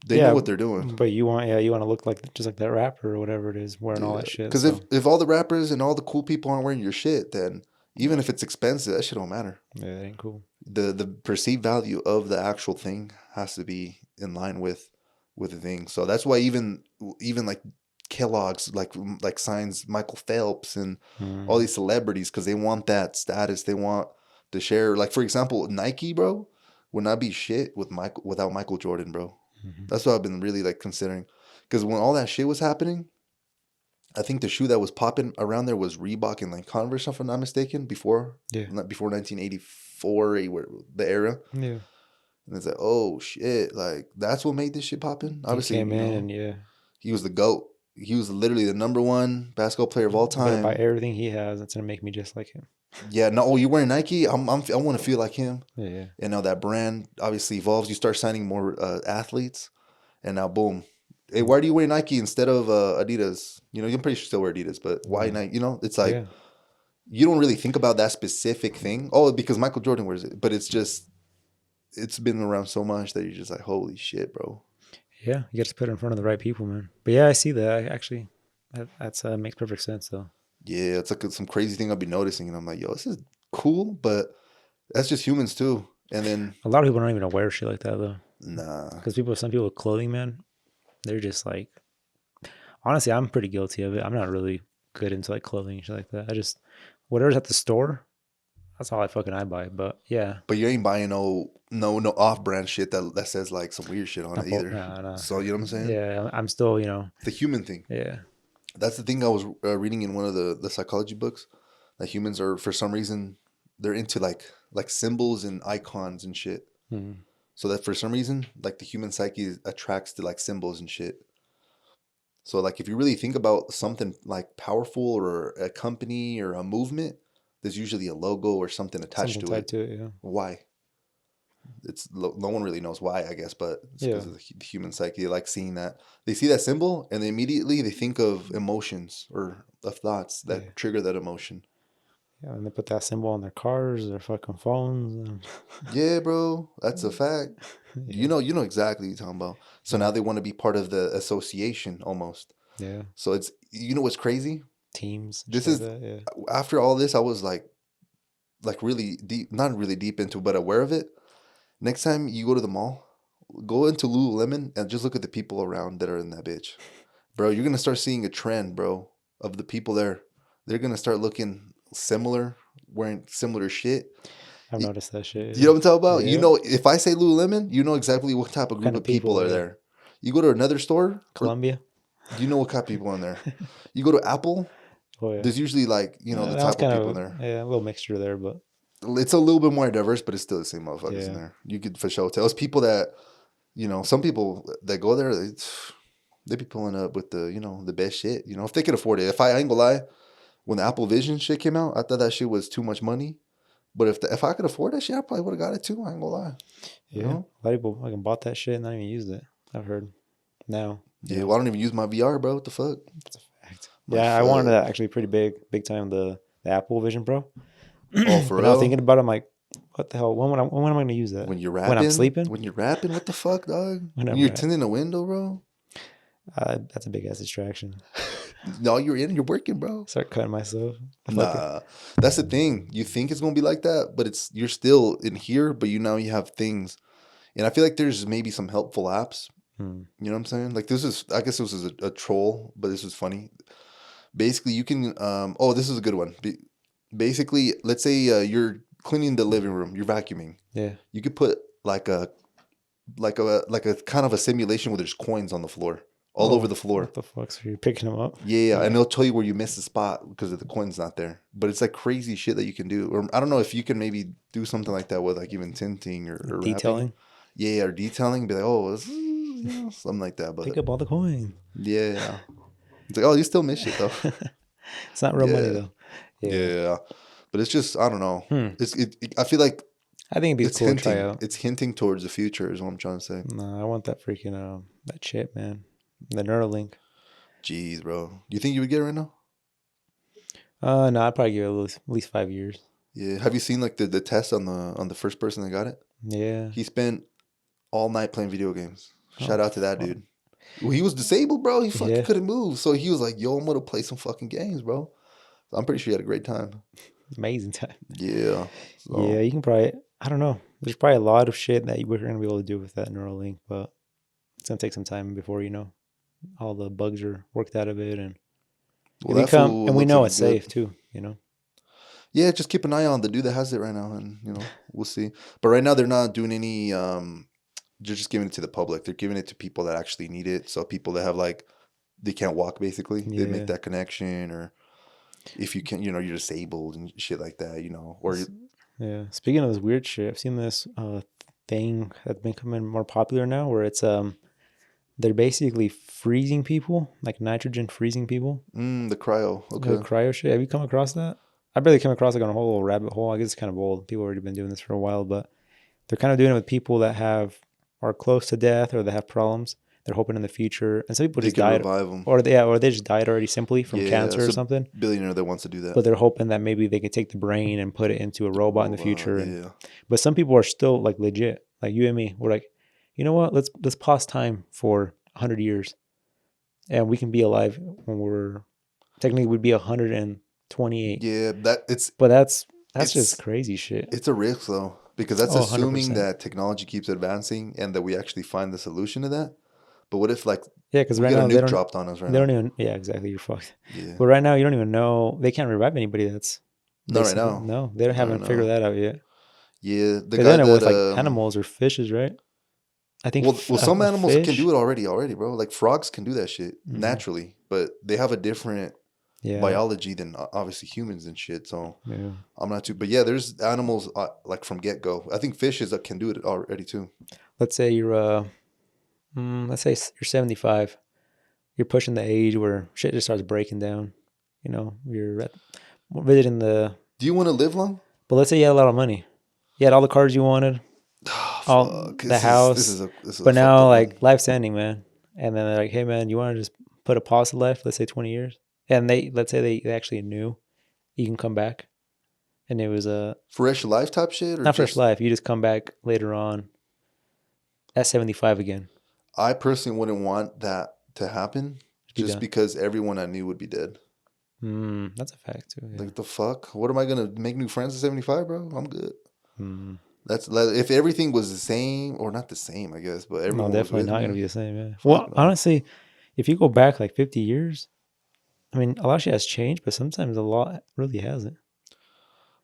They know what they're doing. But you want to look like just like that rapper or whatever it is, wearing all that shit. Because if all the rappers and all the cool people aren't wearing your shit, then even if it's expensive, that shit don't matter. Yeah, that ain't cool. The perceived value of the actual thing has to be in line with the thing. So that's why even like Kellogg's like signs Michael Phelps and all these celebrities, because they want that status. They want to share. Like, for example, Nike, bro, would not be shit without Michael Jordan, bro. That's what I've been really like considering. Because when all that shit was happening, I think the shoe that was popping around there was Reebok and like Converse, if I'm not mistaken, before 1984, the era. Yeah. And it's like, oh shit, like that's what made this shit popping. Obviously, he came in and he was the GOAT. He was literally the #1 basketball player of all time. By everything he has, it's gonna make me just like him. Yeah, no, oh, you're wearing Nike. I want to feel like him. Yeah. And now that brand obviously evolves. You start signing more athletes, and now boom. Hey, why do you wear Nike instead of Adidas? You know, you're pretty sure still wear Adidas, but why Nike? You know, it's like you don't really think about that specific thing. Oh, because Michael Jordan wears it, but it's just it's been around so much that you're just like, holy shit, bro. Yeah, you got to put it in front of the right people, man. But yeah, I see that. That's makes perfect sense, though. Yeah, it's like some crazy thing I'll be noticing, and I'm like, yo, this is cool, but that's just humans too. And then a lot of people don't even wear shit like that, though. Nah, because some people with clothing, man, they're just like, honestly, I'm pretty guilty of it. I'm not really good into like clothing and shit like that. I just whatever's at the store, that's all I buy. But yeah, but you ain't buying no off-brand shit that says like some weird shit on it either. Nah. So you know what I'm saying? Yeah, I'm still, the human thing. Yeah. That's the thing I was reading in one of the psychology books, that humans are, for some reason, they're into like symbols and icons and shit. Mm-hmm. So that for some reason, like the human psyche attracts to like symbols and shit. So like if you really think about something like powerful or a company or a movement, there's usually a logo or something attached to it. Yeah. Why? No one really knows why, I guess, but it's because of the human psyche. They like seeing that. They see that symbol and immediately they think of emotions or of thoughts that trigger that emotion. Yeah, and they put that symbol on their cars, their fucking phones. Yeah, bro, that's a fact. You know exactly what you're talking about. So now they want to be part of the association almost. Yeah. So it's, what's crazy? Teams. This is after all this, I was like really deep, not really deep into, but aware of it. Next time you go to the mall, go into Lululemon and just look at the people around that are in that bitch. Bro, you're going to start seeing a trend, bro, of the people there. They're going to start looking similar, wearing similar shit. I've noticed that shit. You know what I'm talking about? Yeah. You know, if I say Lululemon, you know exactly what type of group of people are there. You go to another store. Columbia. You know what kind of people are in there. You go to Apple. Oh, yeah. There's usually like, the type of people in there. Yeah, a little mixture there, but. It's a little bit more diverse, but it's still the same motherfuckers in there. You could for sure tell. It's people that, some people that go there, they be pulling up with the best shit. If they could afford it. If I ain't gonna lie, when the Apple Vision shit came out, I thought that shit was too much money. But if I could afford that shit, I probably would have got it too. I ain't gonna lie. Yeah, a lot of people fucking bought that shit and not even used it. I've heard now. Yeah, well, I don't even use my VR, bro. What the fuck? That's a fact. I wanted that actually pretty big time, the Apple Vision Pro. Oh, for real? I was thinking about it, I'm like, what the hell? When am I going to use that? When you're rapping? When I'm sleeping? When you're rapping? What the fuck, dog? When you're tending a window, bro? That's a big-ass distraction. No, you're working, bro. Start cutting myself. Nah, that's the thing. You think it's going to be like that, but you're still in here, but you have things. And I feel like there's maybe some helpful apps. You know what I'm saying? Like I guess this is a troll, but this is funny. Basically, you can, this is a good one. Basically, let's say you're cleaning the living room, you're vacuuming. Yeah. You could put like a kind of a simulation where there's coins on the floor, all over the floor. What the fuck? So you're picking them up? Yeah, and it'll tell you where you missed the spot because the coin's not there. But it's like crazy shit that you can do. Or I don't know if you can maybe do something like that with like even tinting or detailing. Wrapping. Yeah, or detailing. Be like, something like that. But pick up all the coins. Yeah. It's like, you still miss shit though. It's not real money Yeah, though. Yeah. yeah. But it's just I don't know. Hmm. I feel like I think it'd be cool to try out. it's hinting towards the future is what I'm trying to say. No, I want that freaking that chip, man. The Neuralink. Jeez, bro. You think you would get it right now? No, I'd probably give it at least 5 years. Yeah. Have you seen like the test on the first person that got it? Yeah. He spent all night playing video games. Oh, Shout out to that fuck. dude. Well, he was disabled, bro. He fucking Yeah. couldn't move. So he was like, yo, I'm gonna play some fucking games, bro. So I'm pretty sure he had a great time. Amazing time. Yeah. Yeah, So you can probably. I don't know. There's probably a lot of shit that we're gonna be able to do with that Neuralink, but it's gonna take some time before all the bugs are worked out of it, and well that fool and we looks know like it's he's good. safe too. Yeah, just keep an eye on the dude that has it right now and we'll see. But right now they're not doing any they're just giving it to the public. They're giving it to people that actually need it. So people that have like they can't walk basically. They Yeah. make that connection or if you can, you're disabled and shit like that, or Yeah. Speaking of this weird shit, I've seen this thing that's becoming more popular now, where it's they're basically freezing people, like nitrogen freezing people. the cryo. Okay. Cryo shit. Have you come across that? I barely came across like on a whole little rabbit hole. I guess it's kind of old. People already been doing this for a while, but they're kind of doing it with people that are close to death or that have problems. They're hoping in the future, and some people They just can died, revive them. or they just died already simply from Yeah, cancer it's or a something. billionaire that wants to do But that. they're hoping that maybe they could take the brain and put it into a robot in the future. Yeah. But some people are still like legit, like you and me. We're like, you know what? Let's pause time for 100 years, and we can be alive when we're technically would be 128. Yeah, But that's it's just crazy shit. it's a risk though because that's Oh, assuming 100%. that technology keeps advancing and that we actually find the solution to that. But what if like Yeah, because we right get a now nuke dropped on us right they don't now? even. Yeah, exactly. You're fucked. Yeah, But right now you don't even know. They can't revive anybody that's not right basically now. no. They Not right haven't figured now. that out yet. Yeah, the They've guy done it that with like animals or fishes, right? I think well, some a animals can fish. do it already, bro. Like frogs can do that shit Mhm. naturally, but they have a different Yeah. biology than obviously humans and shit. So Yeah. I'm not too. But yeah, there's animals like from get go. I think fishes can do it already too. Let's say let's say you're 75. You're pushing the age where shit just starts breaking down. You're visiting Do you want to live long? but let's say you had a lot of money. You had all the cars you wanted, all Fuck. the This house, is a but fucked now up one. like life's ending, man. And then they're like, hey, man, you want to just put a pause to life? Let's say 20 years. And let's say they actually knew you can come back. And it was Fresh life type shit or not fresh just life. You just come back later on at 75 again. I personally wouldn't want that to happen Be just done. because everyone I knew would be dead. That's a fact too. Yeah. Like the fuck? What am I gonna make new friends at 75, bro? I'm good. Mm. That's like if everything was the same or not the same, I guess, but No, everyone was definitely with not me. going to be the same. Yeah. Fuck Well, no. honestly, if you go back like 50 years, I mean, a lot of shit has changed, but sometimes a lot really hasn't.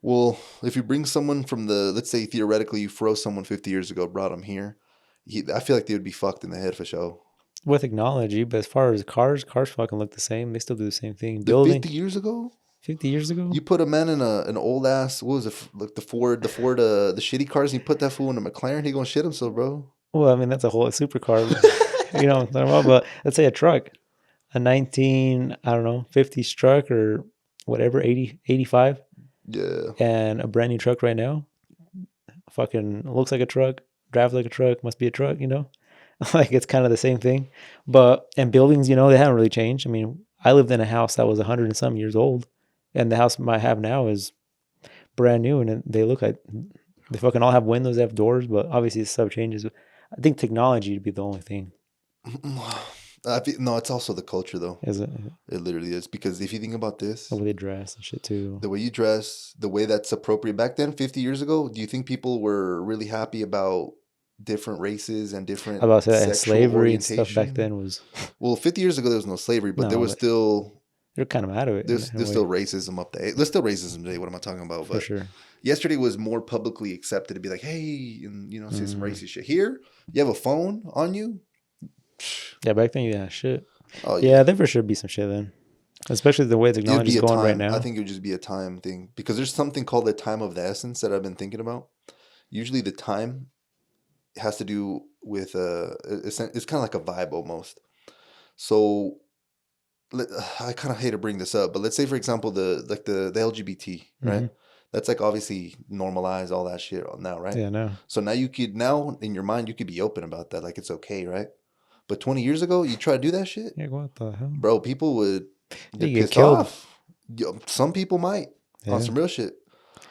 Well, if you bring someone from let's say theoretically you froze someone 50 years ago, brought them here, I feel like they would be fucked in the head for sure. With technology, but as far as cars fucking look the same. They still do the same thing. The Building 50 years ago, 50 years ago. you put a man in an old ass what was it like the shitty cars, and you put that fool in a McLaren, he gonna shit himself, bro. Well, I mean, that's a whole supercar. You know what I'm talking about? But let's say a truck, a 19, I don't know, 50s truck or whatever, 80, 85, Yeah. and a brand new truck right now, fucking looks like a truck, drives like a truck, must be a truck, Like it's kind of the same thing. And buildings, they haven't really changed. I mean, I lived in a house that was 100 and some years old, and the house I have now is brand new, and they look like they fucking all have windows, they have doors, but obviously stuff changes. I think technology would be the only thing. No, it's also the culture though. Is it It literally is because if you think about this, the way they dress and shit too? the way you dress, the way that's appropriate back then, 50 years ago, do you think people were really happy about different races and different About that and sexual slavery and stuff back orientation? then was Well, 50 years ago there was no slavery, but there no, was but still they're kind of out of it. there's in a way, still racism up there. There's still racism today. What am I talking about? for But sure. yesterday was more publicly accepted to be like, hey, and say some Mhm. racist shit. Here, you have a phone on you. Yeah, back then, yeah, shit. Oh Yeah, there for sure be some shit then, especially the way It would technology's be a going right time. now. I think it would just be a time thing because there's something called the time of the essence that I've been thinking about. Usually, the time has to do with it's kind of like a vibe almost. So I kind of hate to bring this up, but let's say for example the LGBT, right? That's like obviously normalize all that shit now, right? Yeah, no. So now in your mind you could be open about that, like it's okay, right? But 20 years ago, you try to do that shit, Yeah, what the hell? bro, people would You get get pissed killed. off. Some people might on Yeah. some real shit.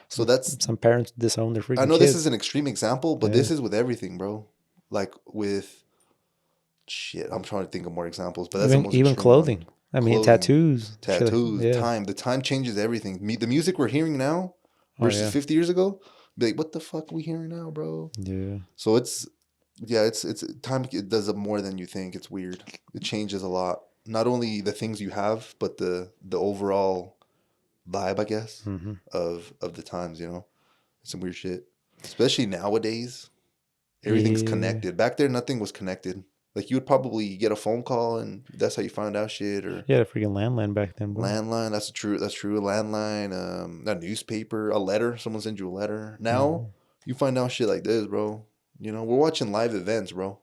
So that's Some parents disown their I freaking know this kids. is an extreme example, but Yeah. this is with everything, bro. Like with shit, I'm trying to think of more examples, but that's the most Even extreme one. clothing. I mean, Clothing, tattoos. Shit like, tattoos, yeah. time. The time changes everything. The music we're hearing now Oh, versus yeah. 50 years ago, be like, what the fuck are we hearing now, bro? Yeah. So it's time. It does it more than you think. It's weird. It changes a lot. Not only the things you have, but the overall vibe, I guess, of the times. You know, it's some weird shit. Especially nowadays, everything's Yeah. connected. Back there, nothing was connected. Like you would probably get a phone call, and that's how you find out shit. Or Yeah, the freaking landline back then, bro. landline. That's true. That's true. A landline. A newspaper. A letter. Someone sends you a letter. Now you find out shit like this, bro. You know, we're watching live events, bro.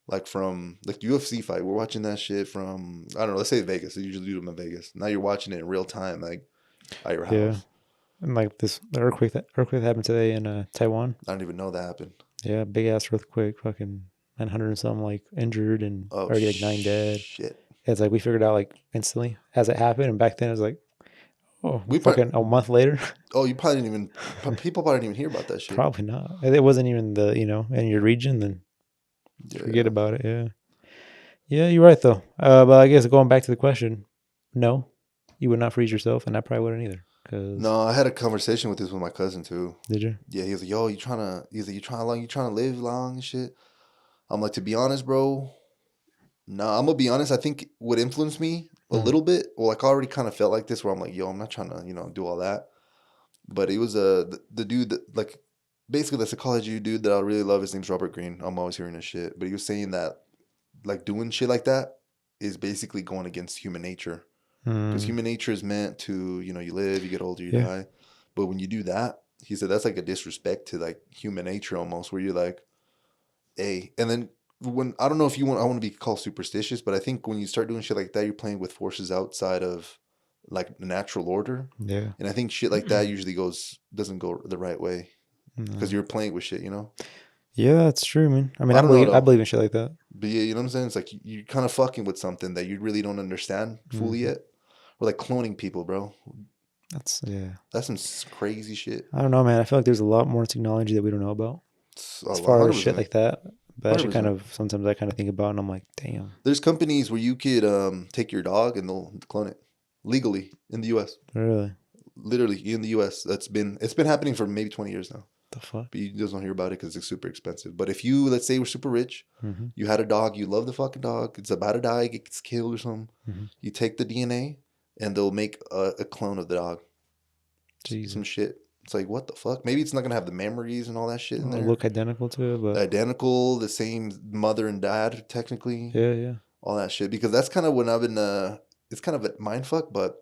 Like from like UFC fight, we're watching that shit from I don't know. Let's say Vegas. They usually do them in Vegas. Now you're watching it in real time, like at your Yeah. house. And like the earthquake that happened today in Taiwan. I don't even know that happened. Yeah, big ass earthquake, fucking 900 and something like injured and Oh already like 9 dead. shit! It's like we figured out like instantly as it happened, and back then it was like, oh, We fucking a month later. oh, you probably didn't even. People probably didn't even hear about that shit. Probably not. It wasn't even in your region. Then Yeah. forget about it. Yeah, yeah, you're right though. But I guess going back to the question, no, you would not freeze yourself, and I probably wouldn't either. Cause No, I had a conversation with this with my cousin too. did you? Yeah, he was like, "Yo, he's like, you trying to live long and shit." I'm like, to be honest, bro. No, I'm gonna be honest. I think what influenced me a little bit. Well, like I already kind of felt like this, where I'm like, "Yo, I'm not trying to, do all that." But it was the dude that like basically the psychology dude that I really love. His name's Robert Greene. I'm always hearing his shit, but he was saying that like doing shit like that is basically going against human nature because human nature is meant to you live, you get older, you die, but when you do that, he said that's like a disrespect to like human nature almost, where you're like, hey, and then when I don't know if I want to be called superstitious, but I think when you start doing shit like that, you're playing with forces outside of like the natural order. Yeah. And I think shit like that usually doesn't go the right way because you're playing with shit, Yeah, that's true, man. I mean, I don't know I though. believe in shit like that. But yeah, you know what I'm saying? It's like you're kind of fucking with something that you really don't understand fully yet. Or like cloning people, bro. That's That's some crazy shit. I don't know, man. I feel like there's a lot more technology that we don't know about as far as shit 100%. like that. But that shit 100%. sometimes I kind of think about, and I'm like, damn, There's companies where you could take your dog and they'll clone it legally in the U.S. really? Literally in the U.S. It's been happening for maybe 20 years now. The fuck? But you just don't hear about it because it's super expensive. But if you, let's say, were super rich, you had a dog, you love the fucking dog, it's about to die, it gets killed or something. You take the DNA and they'll make a clone of the dog. Jesus. Some shit. It's like, what the fuck? Maybe it's not gonna have the memories and all that shit in there. Look identical to it, but Identical, the same mother and dad, technically. yeah. All that shit. Because that's kind of when I've been. It's kind of a mind fuck, but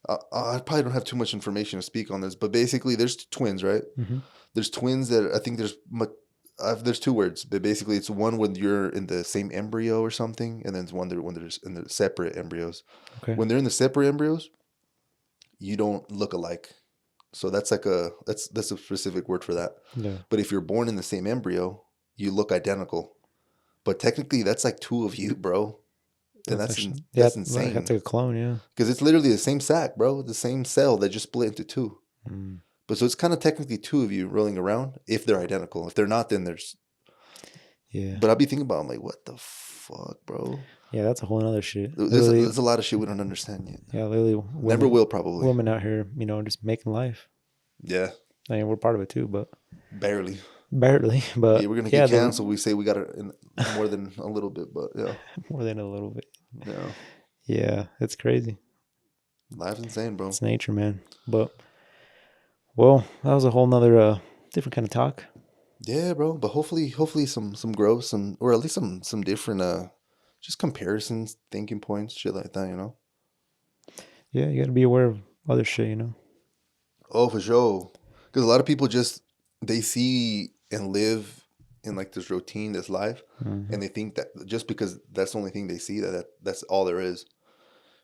I probably don't have too much information to speak on this. But basically, there's twins, right? There's twins that I think there's two words, but basically it's one when you're in the same embryo or something, and then it's one when they're in the separate embryos. Okay. When they're in the separate embryos, you don't look alike. So that's like that's a specific word for that. Yeah. But if you're born in the same embryo, you look identical. But technically, that's like two of you, bro. And that's insane. That's like a clone, yeah. Because it's literally the same sac, bro. The same cell that just split into two. But so it's kind of technically two of you rolling around if they're identical. If they're not, then there's. Yeah. But I'll be thinking about, I'm like, what the fuck, bro? Yeah, that's a whole other shit. There's a lot of shit we don't understand yet. Yeah, literally. Never will, probably. Women out here, just making life. Yeah. I mean, we're part of it too, but. Barely. Barely, but. Yeah, we're going to get canceled. We say we got it more than a little bit, but yeah. More than a little bit. Yeah. Yeah, it's crazy. Life's insane, bro. It's nature, man. But. Well, that was a whole nother different kind of talk. Yeah, bro. But hopefully some growth, or at least some different just comparisons, thinking points, shit like that, Yeah, you got to be aware of other shit, Oh, for sure. Because a lot of people they see and live in like this routine, this life, and they think that just because that's the only thing they see, that's all there is.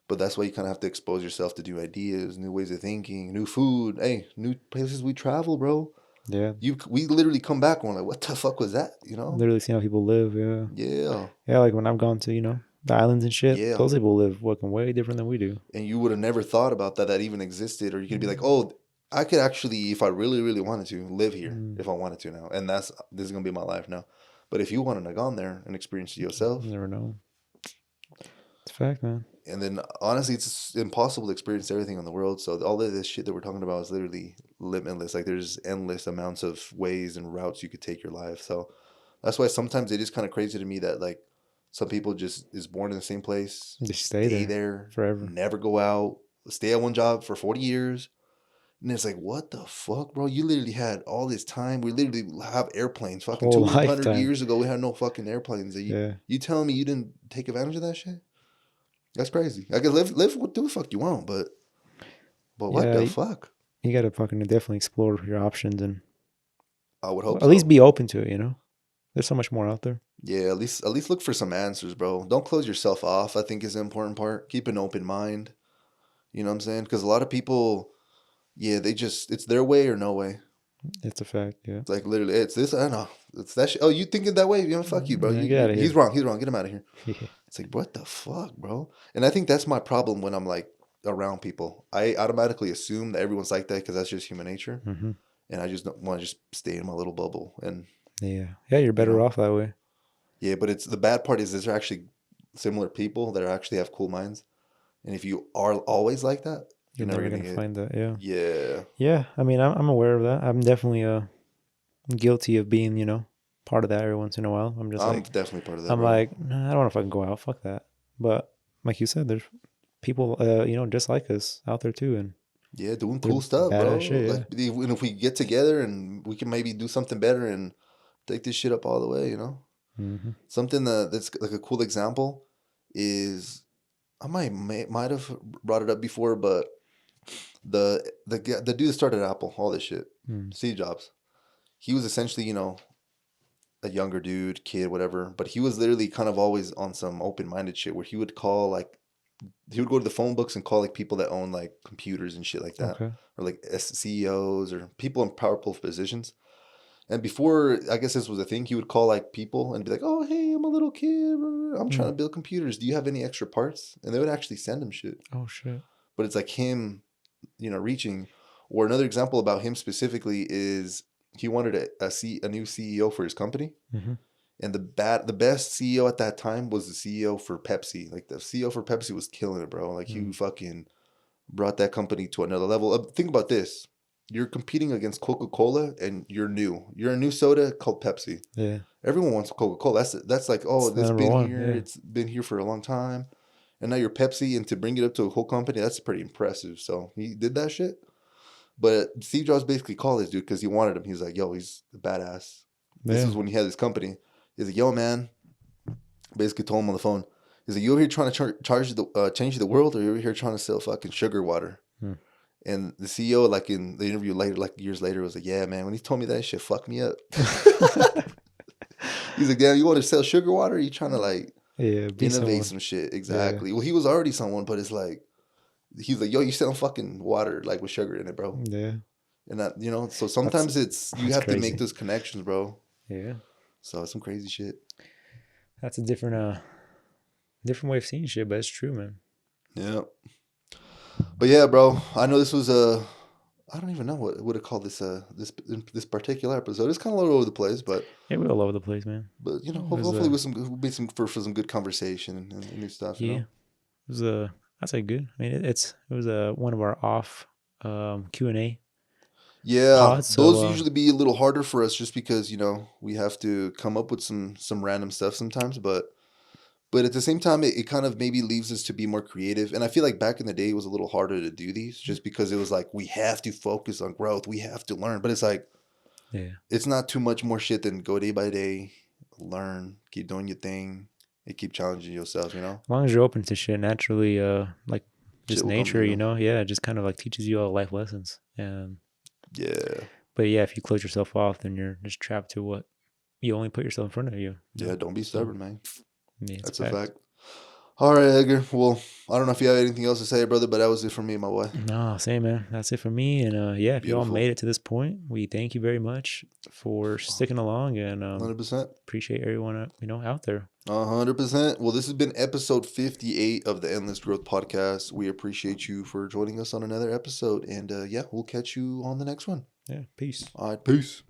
But that's why you kind of have to expose yourself to new ideas, new ways of thinking, new food. Hey, new places we travel, bro. Yeah. We literally come back and we're like, what the fuck was that? You know? Literally seeing how people live. Yeah. Yeah. Yeah. Like when I've gone to, the islands and shit, Yeah. those people live fucking way different than we do. And you would have never thought about that even existed. Or you could be like, oh, I could actually, if I really, really wanted to, live here if I wanted to now. And this is going to be my life now. But if you wanted to gone there and experience it yourself. You never know. It's a fact, man. And then honestly, it's impossible to experience everything in the world. So all of this shit that we're talking about is literally limitless. Like there's endless amounts of ways and routes you could take your life. So that's why sometimes it is kind of crazy to me that like some people just is born in the same place, Just stay there forever, never go out, stay at one job for 40 years. And it's like, what the fuck, bro? You literally had all this time. We literally have airplanes. Fucking whole 200 lifetime. years ago, we had no fucking airplanes. You telling me you didn't take advantage of that shit? That's crazy. I can live what the fuck you want, but what the fuck? You gotta fucking definitely explore your options and I would hope at least be open to it, There's so much more out there. Yeah, at least look for some answers, bro. Don't close yourself off, I think is the important part. Keep an open mind. You know what I'm saying? Because a lot of people, it's their way or no way. It's a fact, yeah. It's like literally, it's this, I know. It's that shit. Oh, you thinking that way? Fuck you, bro. Get out of here. He's wrong. Get him out of here. It's like, what the fuck, bro? And I think that's my problem when I'm like around people. I automatically assume that everyone's like that because that's just human nature. Mm-hmm. And I just don't want to just stay in my little bubble. And you're better off that way. Yeah, but the bad part is there's actually similar people that actually have cool minds. And if you are always like that, you're never gonna find that. Yeah. Yeah. Yeah. I mean, I'm aware of that. I'm definitely guilty of being, part of that every once in a while. I'm definitely part of that. I'm like, nah, I don't want to fucking go out. Fuck that. But like you said, there's people, just like us out there too, and doing cool stuff, bro. Shit, like, if we get together and we can maybe do something better and take this shit up all the way, Mm-hmm. Something that's like a cool example is I might have brought it up before, but the dude that started Apple, all this shit, Steve Jobs, he was essentially a younger dude, kid, whatever, but he was literally kind of always on some open-minded shit where he would call he would go to the phone books and call like people that own like computers and shit like that, or like CEOs or people in powerful positions. And before, I guess this was a thing, he would call like people and be like, oh, hey, I'm a little kid. I'm trying to build computers. Do you have any extra parts? And they would actually send him shit. Oh, shit. But it's like him, reaching. Or another example about him specifically is he wanted a new CEO for his company. Mm-hmm. And the best CEO at that time was the CEO for Pepsi. Like the CEO for Pepsi was killing it, bro. Like he fucking brought that company to another level. Think about this. You're competing against Coca-Cola and you're new. You're a new soda called Pepsi. Yeah. Everyone wants Coca-Cola. That's like, oh, it's this been here. Yeah. It's been here for a long time. And now you're Pepsi, and to bring it up to a whole company, that's pretty impressive. So he did that shit. But Steve Jobs basically called this dude because he wanted him. He's like, yo, he's a badass. Yeah. This is when he had his company. He's like, yo, man. Basically told him on the phone. He's like, you over here trying to change the world, or you over here trying to sell fucking sugar water? And the CEO, like in the interview later, like years later, was like, yeah, man, when he told me that shit, fucked me up. He's like, damn, you want to sell sugar water? Or you trying to like innovate some shit? Exactly. Yeah. Well, he was already someone, but it's like, he's like, yo, you selling fucking water like with sugar in it, bro. Yeah. And that, so sometimes you have to make those connections, bro. Yeah. So it's some crazy shit. That's a different way of seeing shit, but it's true, man. Yeah. But yeah, bro, I know this was I don't even know what to call this this particular episode. It's kind of all over the place, but yeah, we're all over the place, man. But hopefully with some for some good conversation and new stuff. Yeah, it was I'd say good. I mean, it was one of our off Q&A. Yeah, pods, those usually be a little harder for us just because we have to come up with some random stuff sometimes, but at the same time, it kind of maybe leaves us to be more creative. And I feel like back in the day, it was a little harder to do these just because it was like, we have to focus on growth. We have to learn. But it's like, it's not too much more shit than go day by day, learn, keep doing your thing, and keep challenging yourself, As long as you're open to shit, naturally, like just nature, it just kind of like teaches you all life lessons. And But yeah, if you close yourself off, then you're just trapped to what you only put yourself in front of you. Yeah, don't be stubborn, man. Yeah, that's a fact. All right, Edgar. Well, I don't know if you have anything else to say, brother, but that was it for me, my boy. No, same, man. That's it for me. And yeah, if y'all Beautiful. made it to this point, we thank you very much for sticking along, and 100%. appreciate everyone out there. 100%. Well, this has been episode 58 of the Endless Growth Podcast. We appreciate you for joining us on another episode. And yeah, we'll catch you on the next one. Yeah, peace. All right, peace.